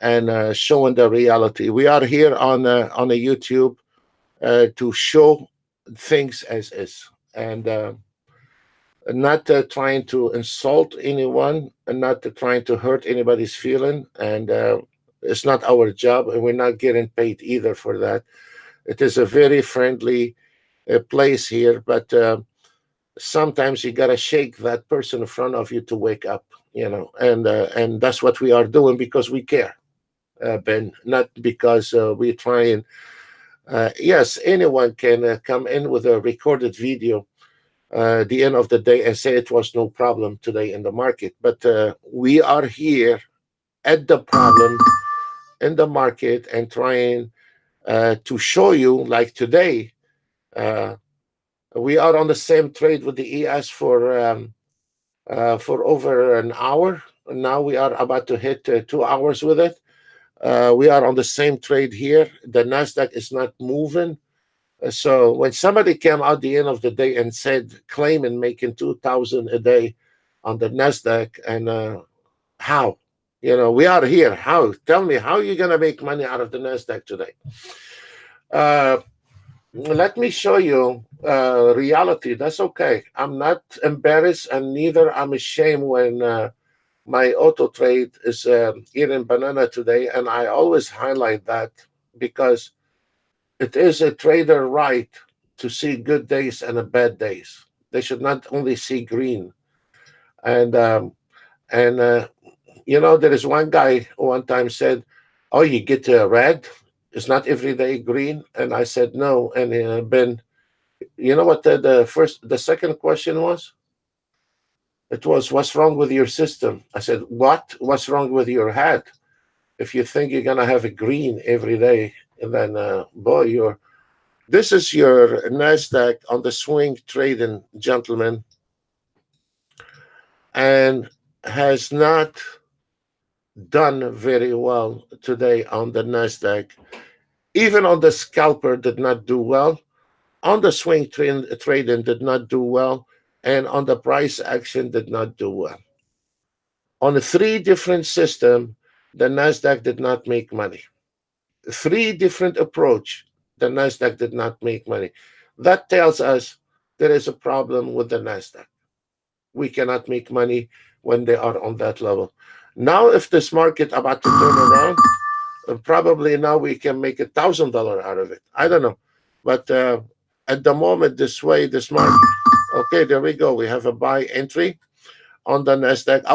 and showing the reality. We are here on a YouTube to show things as is, and not trying to insult anyone, and not trying to hurt anybody's feeling. And it's not our job, and we're not getting paid either for that. It is a very friendly place here, but sometimes you gotta shake that person in front of you to wake up, and that's what we are doing because we care, Ben, not because we try and. Yes, anyone can come in with a recorded video the end of the day and say it was no problem today in the market. But we are here at the problem in the market and trying to show you, like today, uh, we are on the same trade with the ES for over an hour. Now we are about to hit 2 hours with it. We are on the same trade here. The Nasdaq is not moving. So when somebody came out the end of the day and said, claiming making 2,000 a day on the Nasdaq, and how, we are here. How? Tell me, how are you gonna make money out of the Nasdaq today? Uh, Let me show you reality. That's okay. I'm not embarrassed, and neither I'm ashamed when my auto trade is eating banana today, and I always highlight that because it is a trader right to see good days and a bad days. They should not only see green. And there is one guy one time said, "Oh, you get red? It's not every day green." And I said, "No." And Ben, you know what the second question was? It was, "What's wrong with your system?" I said, "What? What's wrong with your head? If you think you're gonna have a green every day, and then boy, you're." This is your Nasdaq on the swing trading, gentlemen, and has not done very well today on the Nasdaq. Even on the scalper did not do well. On the swing trading did not do well, and on the price action did not do well. On a three different system, the Nasdaq did not make money. Three different approach, the Nasdaq did not make money. That tells us there is a problem with the Nasdaq. We cannot make money when they are on that level. Now, if this market about to turn around, probably now we can make $1,000 out of it. I don't know, but at the moment, this market. Okay, there we go. We have a buy entry on the Nasdaq. I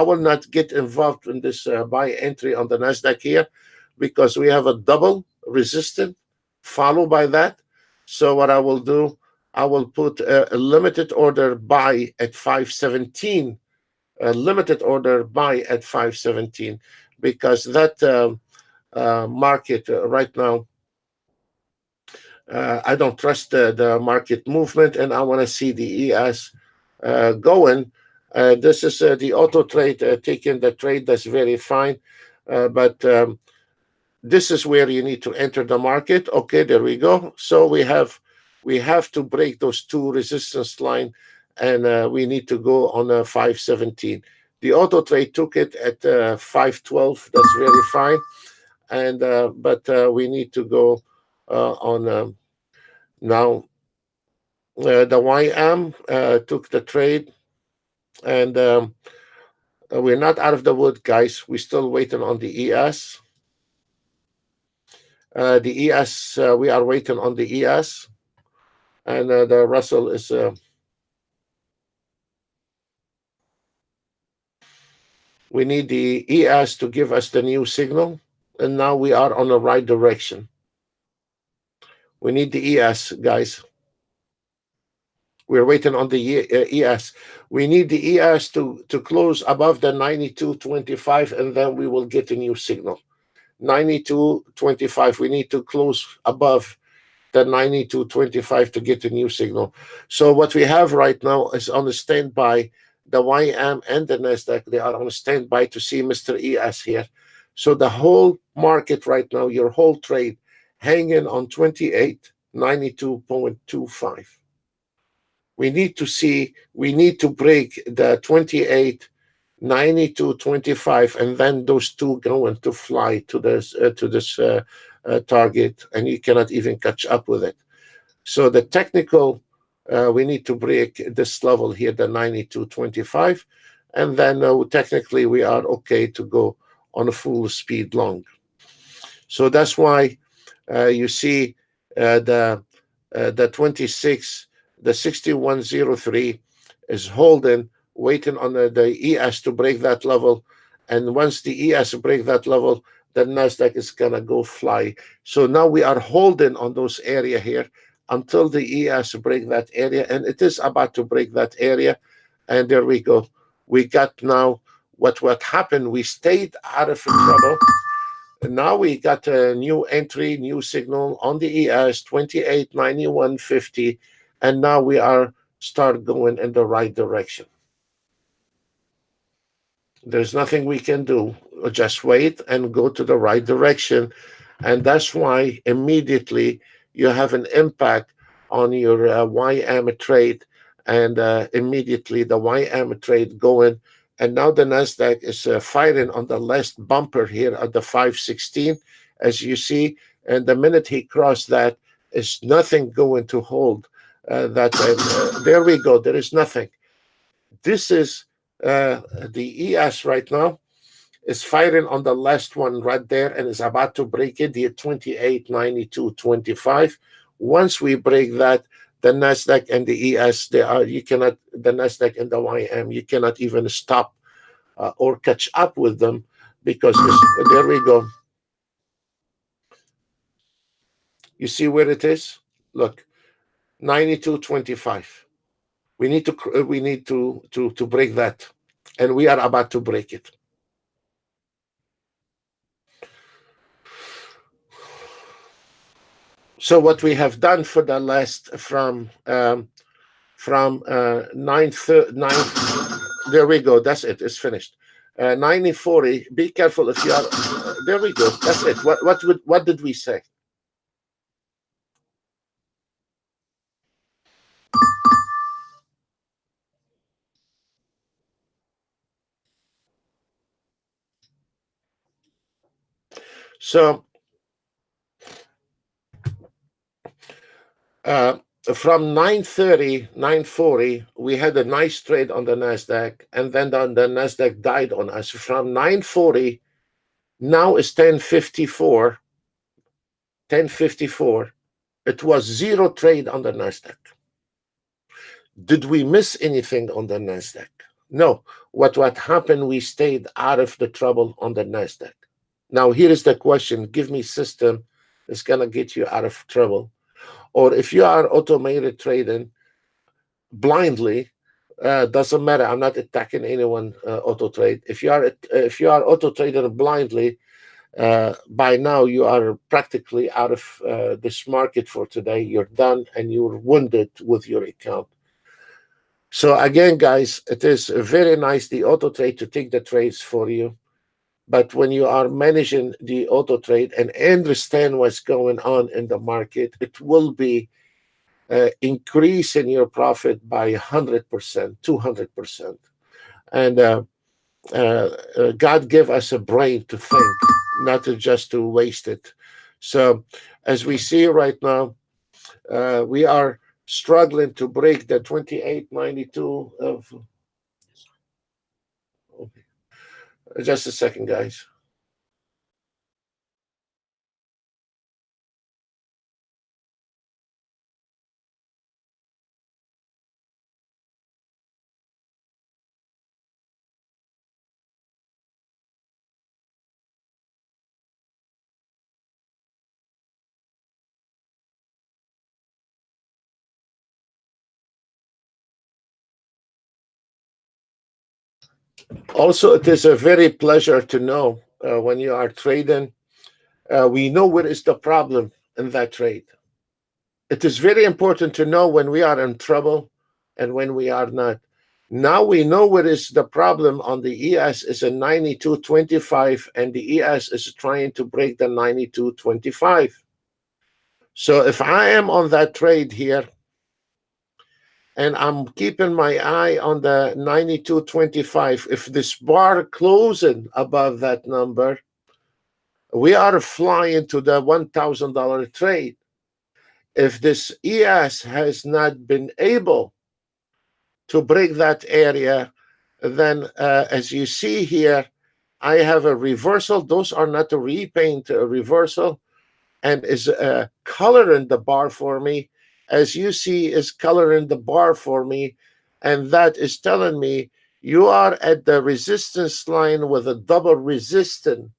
will not get involved in this buy entry on the Nasdaq here because we have a double resistance followed by that. So what I will do, I will put a limited order buy at 517, a limited order buy at 517, because that market right now, I don't trust the market movement, and I want to see the ES going. This is the auto trade taking the trade. That's very fine, but this is where you need to enter the market. Okay, there we go. So we have to break those two resistance line, and we need to go on a 517. The auto trade took it at 512. That's very fine, and but we need to go on now. The YM took the trade, and we're not out of the wood, guys. We're still waiting on the ES. The ES, we are waiting on the ES, and the Russell is. We need the ES to give us the new signal, and now we are on the right direction. We need the ES, guys. We're waiting on the ES. We need the ES to close above the 92.25, and then we will get a new signal. 92.25. We need to close above the 92.25 to get a new signal. So what we have right now is on the standby. The YM and the Nasdaq, they are on standby to see Mr. ES here. So the whole market right now, your whole trade, hanging on 28.92.25. We need to break the 28 92.25, and then those two going to fly to this target, and you cannot even catch up with it. So the technical, we need to break this level here, the 92.25, and then technically we are okay to go on a full speed long. So that's why you see the 26, the 6103 is holding, waiting on the ES to break that level. And once the ES break that level, the Nasdaq is gonna go fly. So now we are holding on those area here until the ES break that area, and it is about to break that area. And there we go. We got now what happened. We stayed out of trouble. And now we got a new entry, new signal on the ES 2891.50, and now we are start going in the right direction. There's nothing we can do. Just wait and go to the right direction. And that's why immediately you have an impact on your YM trade, and immediately the YM trade going. And now the Nasdaq is firing on the last bumper here at the 516, as you see. And the minute he crossed that, is nothing going to hold that. There we go. There is nothing. This is the ES right now is firing on the last one right there and is about to break it, the 2892.25. Once we break that, the Nasdaq and the ES, you cannot, the Nasdaq and the YM, you cannot even stop or catch up with them, because there we go. You see where it is? Look, 92.25. We need to break that, and we are about to break it. So what we have done for the last from 9, there we go. That's it. It's finished. 9040. Be careful if you are. There we go. That's it. What did we say? So from 930, 940, we had a nice trade on the Nasdaq, and then the Nasdaq died on us. From 940, now it's 1054. 1054. It was zero trade on the Nasdaq. Did we miss anything on the Nasdaq? No. What happened? We stayed out of the trouble on the Nasdaq. Now here is the question: give me system that's gonna get you out of trouble. Or if you are automated trading blindly, doesn't matter. I'm not attacking anyone auto trade. If you are auto trading blindly, by now you are practically out of this market for today. You're done and you're wounded with your account. So again, guys, it is very nice, the auto trade, to take the trades for you. But when you are managing the auto trade and understand what's going on in the market, it will be increasing your profit by 100%, 200%. And God gave us a brain to think, not just to waste it. So as we see right now, we are struggling to break the 2892 of. Okay. Just a second, guys. Also, it is a very pleasure to know when you are trading, we know what is the problem in that trade. It is very important to know when we are in trouble and when we are not. Now we know what is the problem on the ES is a 92.25, and the ES is trying to break the 92.25. So if I am on that trade here, and I'm keeping my eye on the 92.25. If this bar closing above that number, we are flying to the $1,000 trade. If this ES has not been able to break that area, then as you see here, I have a reversal. Those are not a repaint reversal, and is coloring the bar for me. As you see, is coloring the bar for me, and that is telling me you are at the resistance line with a double resistance.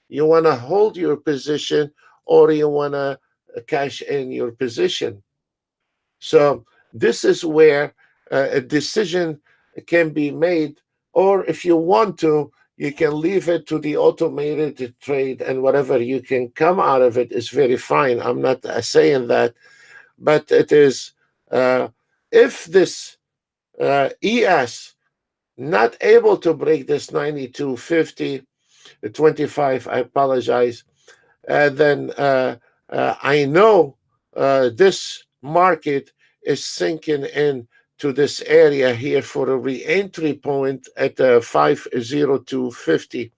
You want to hold your position, or you want to cash in your position. So this is where a decision can be made, or if you want to, you can leave it to the automated trade, and whatever you can come out of it is very fine. I'm not saying that, but it is if this ES not able to break this 92.50, 25, I apologize, then I know this market is sinking in to this area here for a re-entry point at 502.50.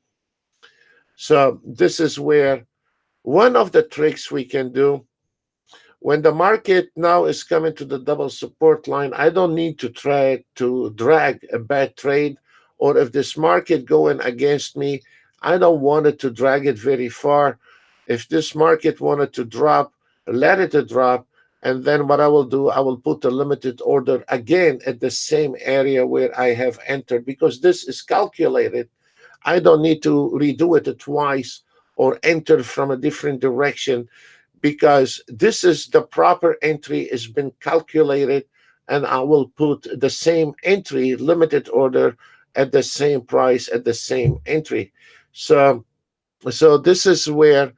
So this is where one of the tricks we can do when the market now is coming to the double support line. I don't need to try to drag a bad trade, or if this market going against me, I don't want it to drag it very far. If this market wanted to drop, let it drop, and then what I will do, I will put a limited order again at the same area where I have entered, because this is calculated. I don't need to redo it twice or enter from a different direction, because this is the proper entry has been calculated, and I will put the same entry limited order at the same price at the same entry. So this is where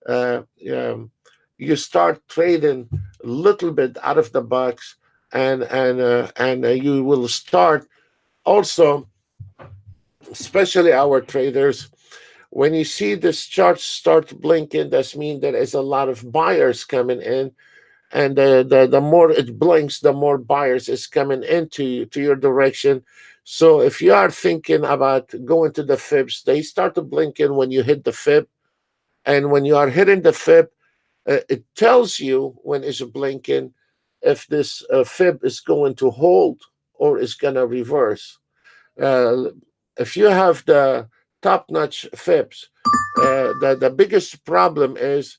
uh, um, you start trading a little bit out of the box, and you will start also, especially our traders, when you see this chart start blinking, that means there is a lot of buyers coming in, and the more it blinks, the more buyers is coming into to your direction. So if you are thinking about going to the fibs, they start to blink in when you hit the fib, and when you are hitting the fib, it tells you when it's blinking if this fib is going to hold or is going to reverse. Uh, if you have the top-notch fibs, the biggest problem is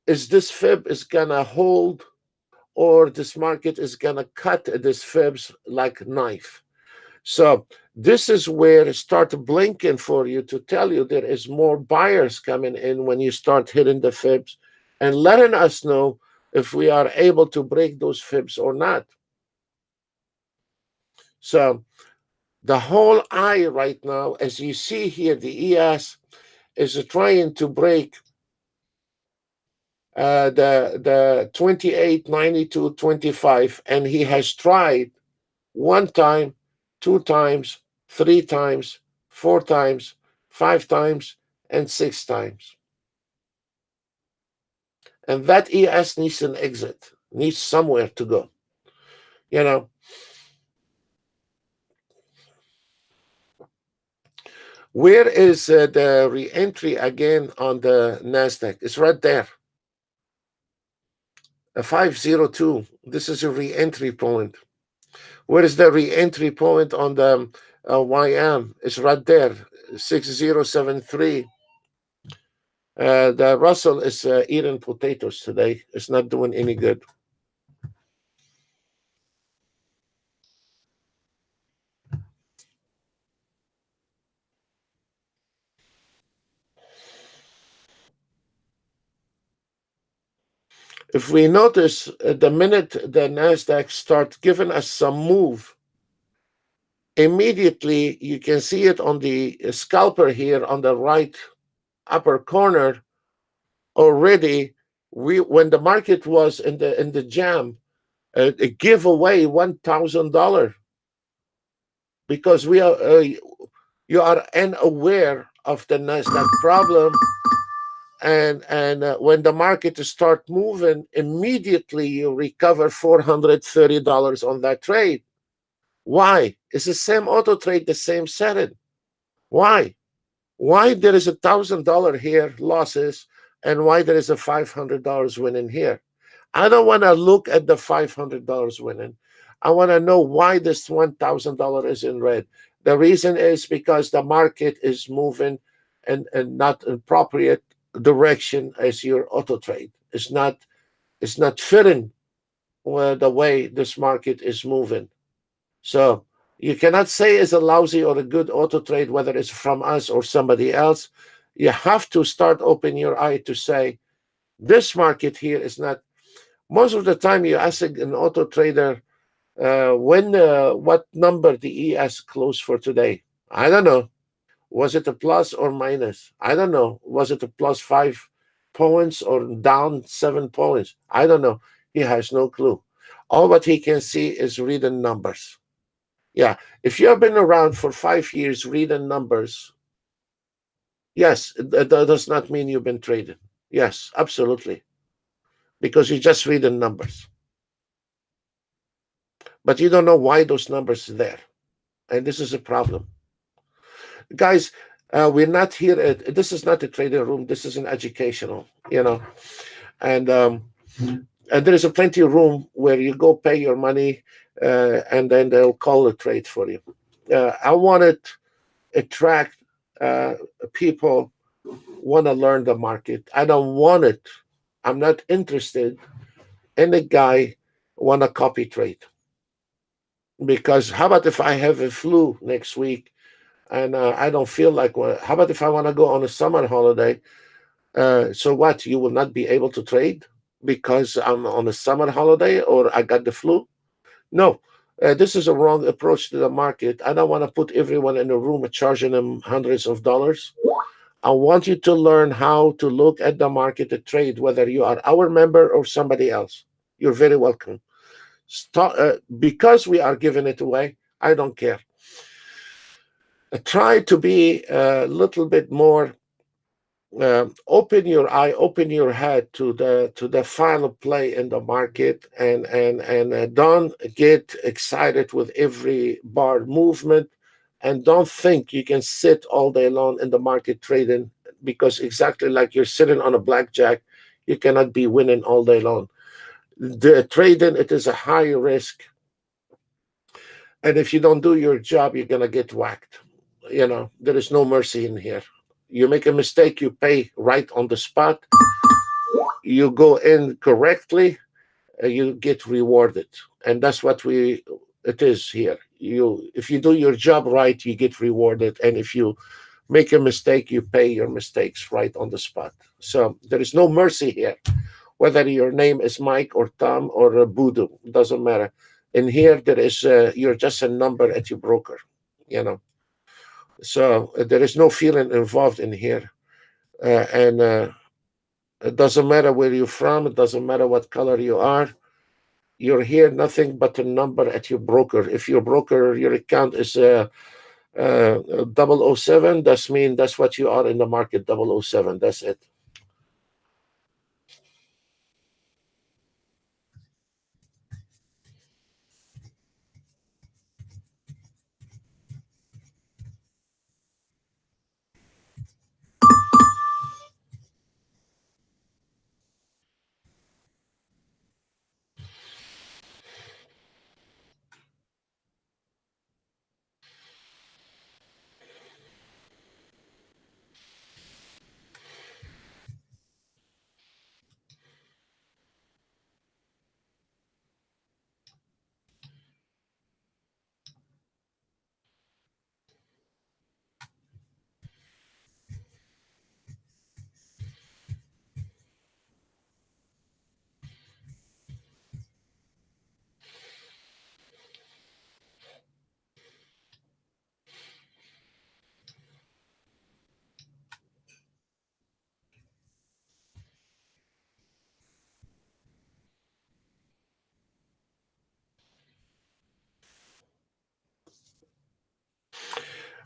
this fib is gonna hold, or this market is gonna cut this fibs like knife. So this is where it start blinking for you to tell you there is more buyers coming in when you start hitting the fibs, and letting us know if we are able to break those fibs or not. So the whole eye right now, as you see here, the ES is trying to break the 28, 92, 25, and he has tried one time, two times, three times, four times, five times, and six times. And that ES needs an exit, needs somewhere to go. You know, where is the re-entry again on the NASDAQ? It's right there. A 502. This is a re-entry point. Where is the re-entry point on the YM? It's right there, 6073. The Russell is eating potatoes today. It's not doing any good. If we notice, the minute the NASDAQ starts giving us some move, immediately you can see it on the scalper here on the right upper corner. Already, when the market was in the jam, it gave away $1,000, because we are you are unaware of the Nasdaq problem, And when the market start moving, immediately you recover $430 on that trade. Why? It's the same auto trade, the same setting. Why? Why there is $1,000 here losses, and why there is a $500 winning here? I don't want to look at the $500 winning. I want to know why this $1,000 is in red. The reason is because the market is moving and not appropriate direction as your auto trade. It's not fitting the way this market is moving. So you cannot say it's a lousy or a good auto trade, whether it's from us or somebody else. You have to start opening your eye to say, this market here is not. Most of the time, you ask an auto trader, what number the ES closed for today? I don't know. Was it a plus or minus? I don't know. Was it a plus 5 points or down 7 points? I don't know. He has no clue. All what he can see is reading numbers. Yeah, if you have been around for 5 years reading numbers, yes, that does not mean you've been trading. Yes, absolutely, because you just reading numbers, but you don't know why those numbers are there, and this is a problem, guys. We're not here at. This is not a trading room. This is an educational, and and there is a plenty of room where you go pay your money, and then they'll call a trade for you. I wanted attract uh, people want to learn the market. I don't want it. I'm not interested in a guy want to copy trade, because how about if I have a flu next week and I don't feel like one? How about if I want to go on a summer holiday? So what? You will not be able to trade because I'm on a summer holiday or I got the flu? No. This is a wrong approach to the market. I don't want to put everyone in a room charging them hundreds of dollars. I want you to learn how to look at the market to trade, whether you are our member or somebody else. You're very welcome. Because we are giving it away, I don't care. Try to be a little bit more. Open your eye, open your head to the final play in the market, and don't get excited with every bar movement, and don't think you can sit all day long in the market trading, because exactly like you're sitting on a blackjack, you cannot be winning all day long. The trading, it is a high risk, and if you don't do your job, you're gonna get whacked. There is no mercy in here. You make a mistake, you pay right on the spot. You go in correctly, you get rewarded, and that's what it is here. If you do your job right, you get rewarded, and if you make a mistake, you pay your mistakes right on the spot. So there is no mercy here, whether your name is Mike or Tom or Voodoo, doesn't matter. In here, there is you're just a number at your broker, you know. So there is no feeling involved in here, and it doesn't matter where you're from. It doesn't matter what color you are. You're here nothing but a number at your broker. If your broker, your account is 007, that's what you are in the market, 007. That's it.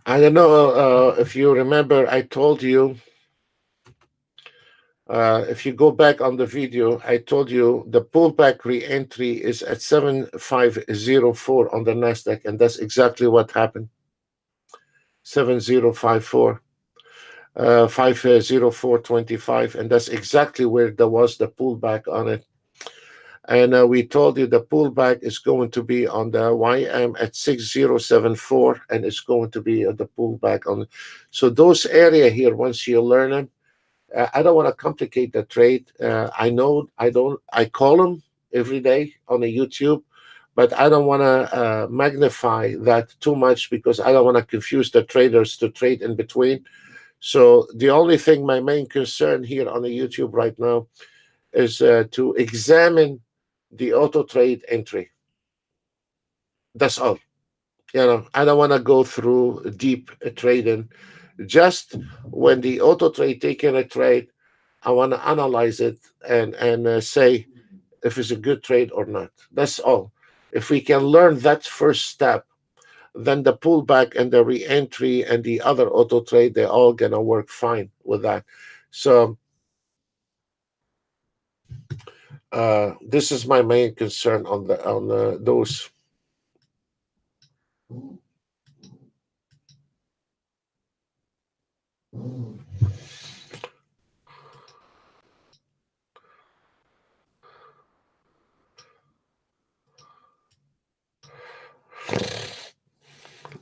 I don't know if you remember, I told you If you go back on the video, I told you the pullback re-entry is at 7504 on the Nasdaq, and that's exactly what happened. 7054, 504.25, and that's exactly where there was the pullback on it. And we told you the pullback is going to be on the YM at 6074, and it's going to be the pullback on. So those area here, once you learn them, I don't want to complicate the trade. I know I don't. I call them every day on the YouTube, but I don't want to magnify that too much because I don't want to confuse the traders to trade in between. So the only thing, my main concern here on the YouTube right now, is to examine the auto trade entry. That's all. I don't want to go through deep trading. Just when the auto trade taking a trade, I want to analyze it and say if it's a good trade or not. That's all. If we can learn that first step, then the pullback and the re-entry and the other auto trade, they're all gonna work fine with that. So this is my main concern on those.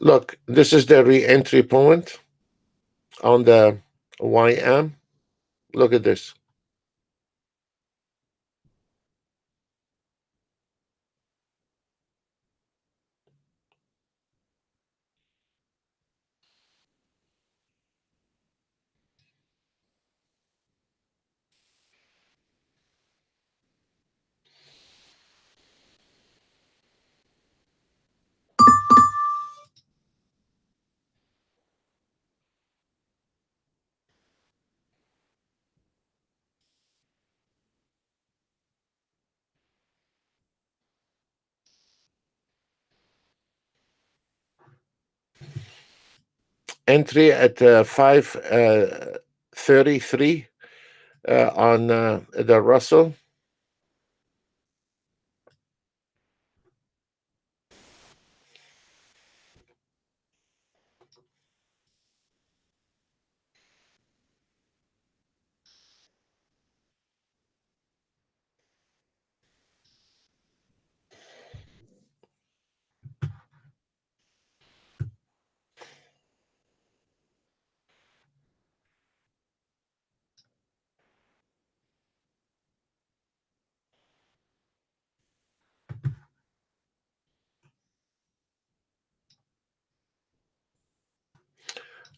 Look, this is the re-entry point on the YM. Look at this. Entry at 5:33 on the Russell.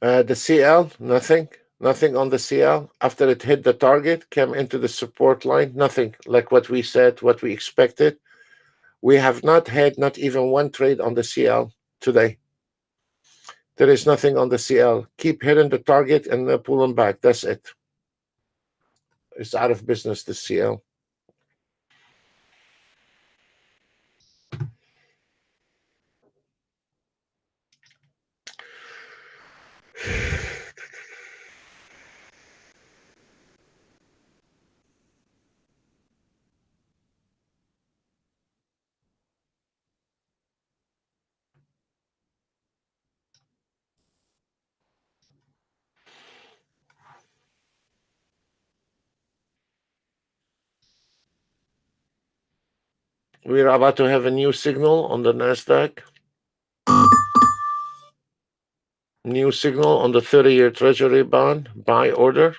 The CL, nothing on the CL. After it hit the target, came into the support line, nothing like what we said, what we expected. We have not had not even one trade on the CL today. There is nothing on the CL. Keep hitting the target and pull them back. That's it. It's out of business, the CL. We're about to have a new signal on the NASDAQ. New signal on the 30-year Treasury bond buy order.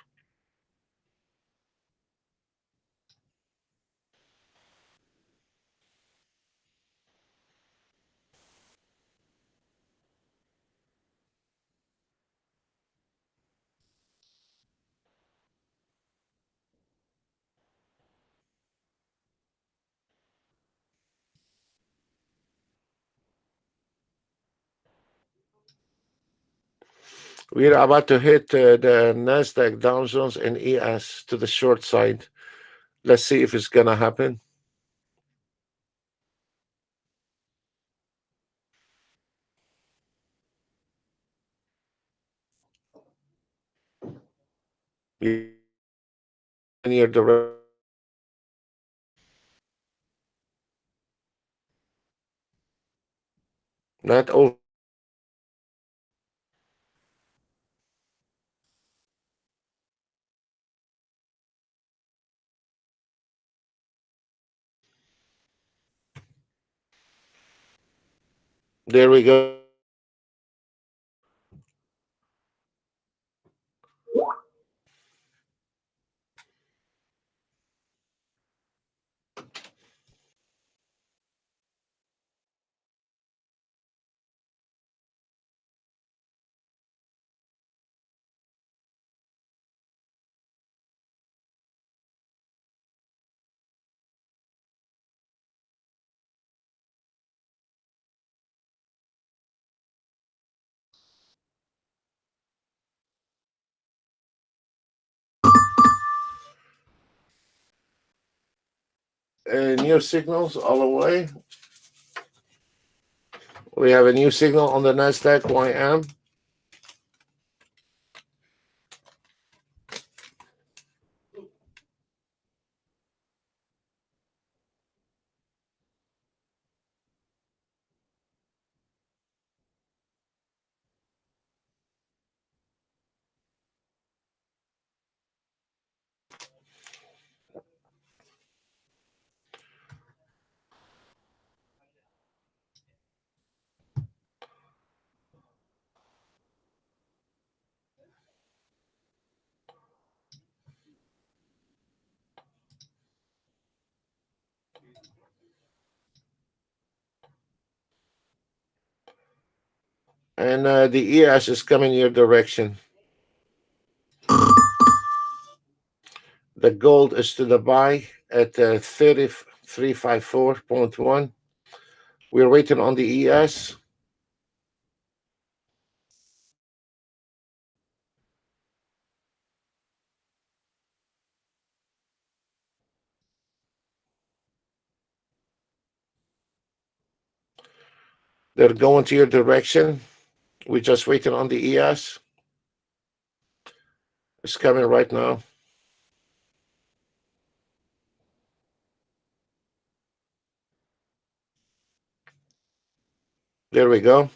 We're about to hit the NASDAQ Dow Jones and ES to the short side. Let's see if it's going to happen. in your direction. Not over. There we go. New signals all the way. We have a new signal on the Nasdaq YM. And the ES is coming your direction. The gold is to the buy at 3354.1. We're waiting on the ES. They're going to your direction. We're just waiting on the ES. It's coming right now. There we go.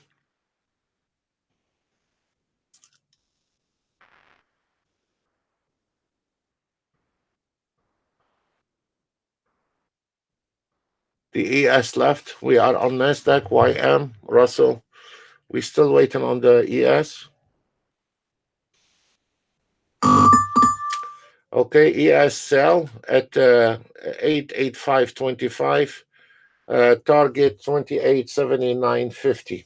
The ES left. We are on Nasdaq, YM, Russell. We're still waiting on the ES. Okay, ES sell at 885.25. Target 2879.50.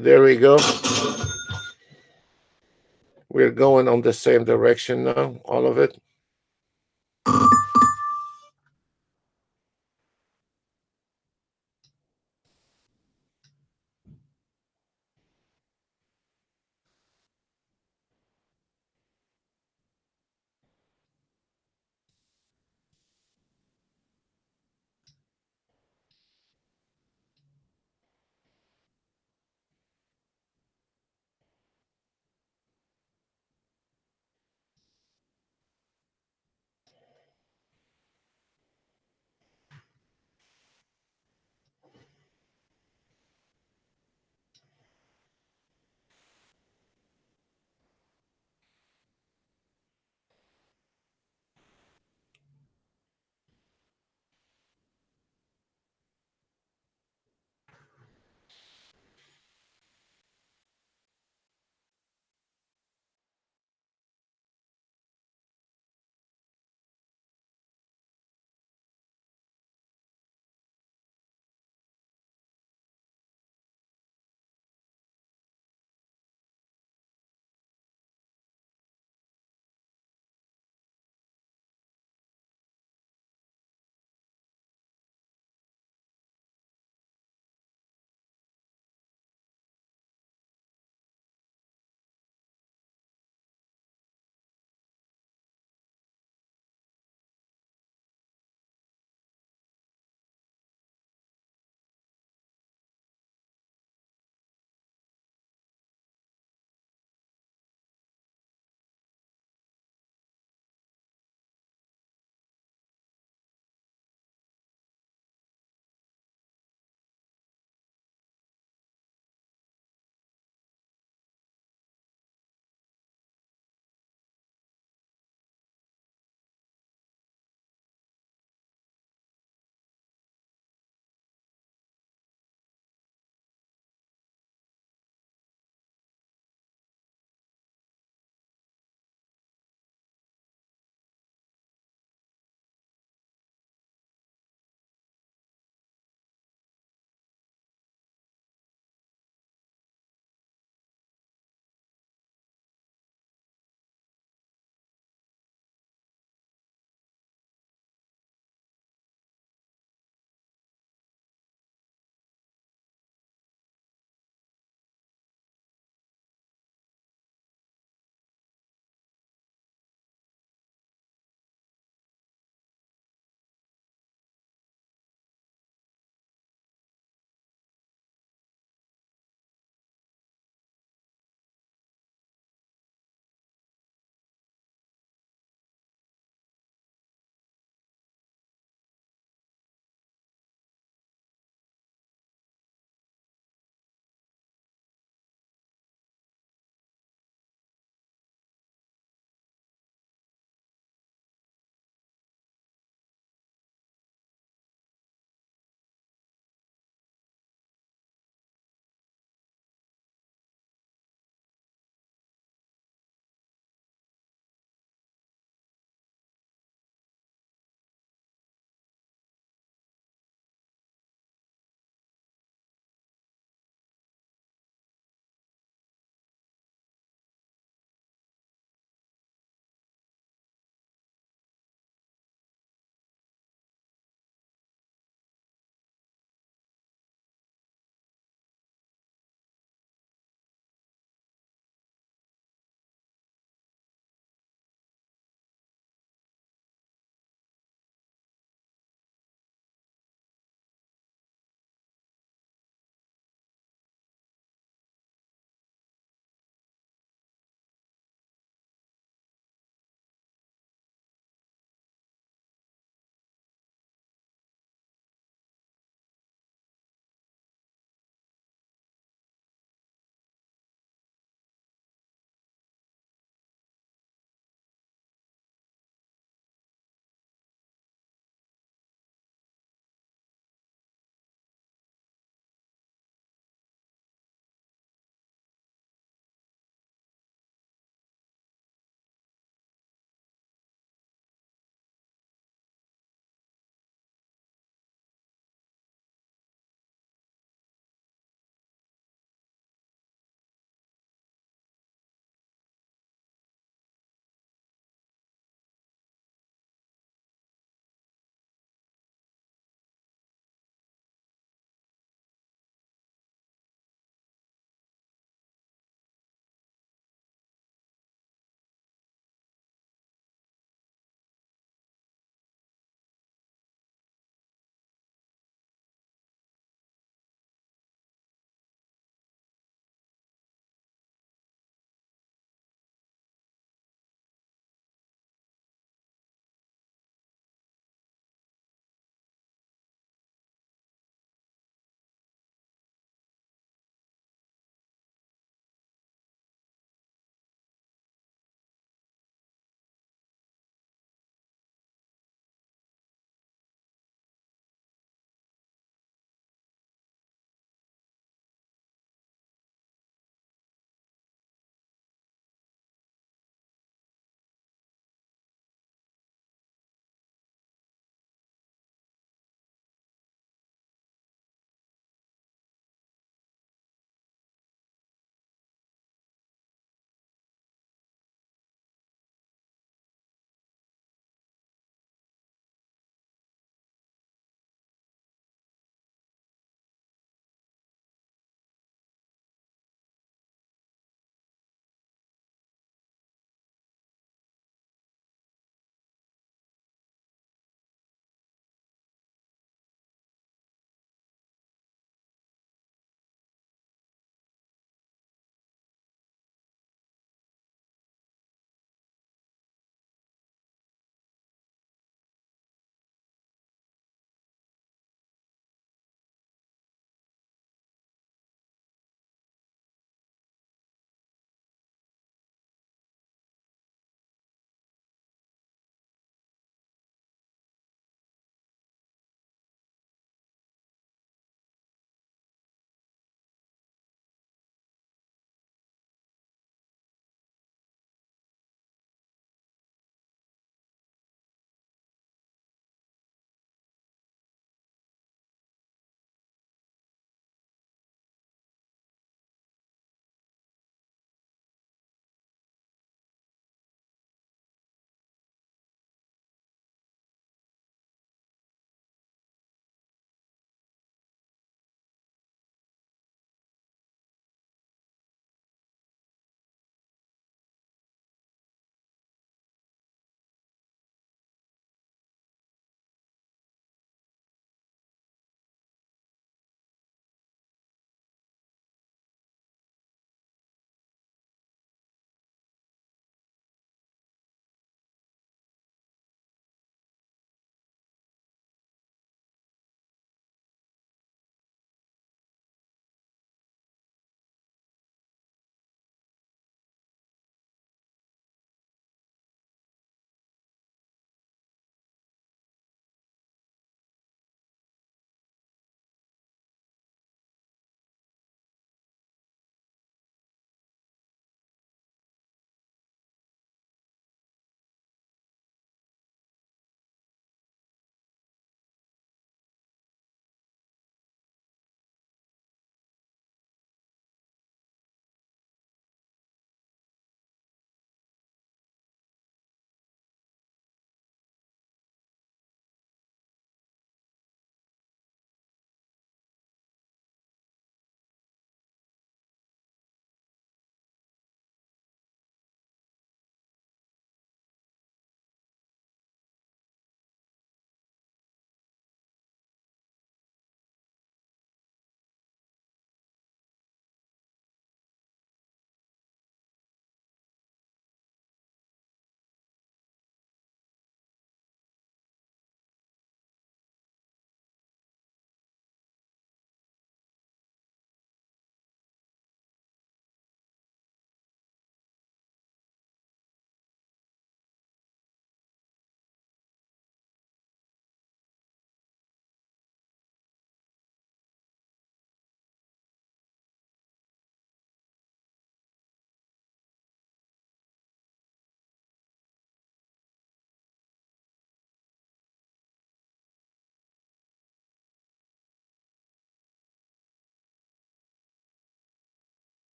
There we go. We're going on the same direction now, all of it.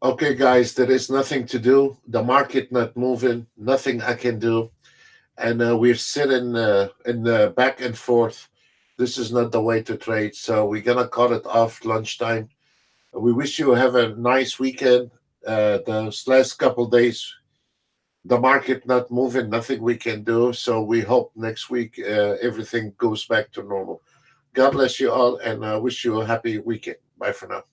Okay, guys, there is nothing to do. The market not moving, nothing I can do, and we're sitting in the back and forth. This is not the way to trade, so we're gonna cut it off lunchtime. We wish you have a nice weekend. Those last couple days, the market not moving, nothing we can do. So we hope next week everything goes back to normal. God bless you all, and wish you a happy weekend. Bye for now.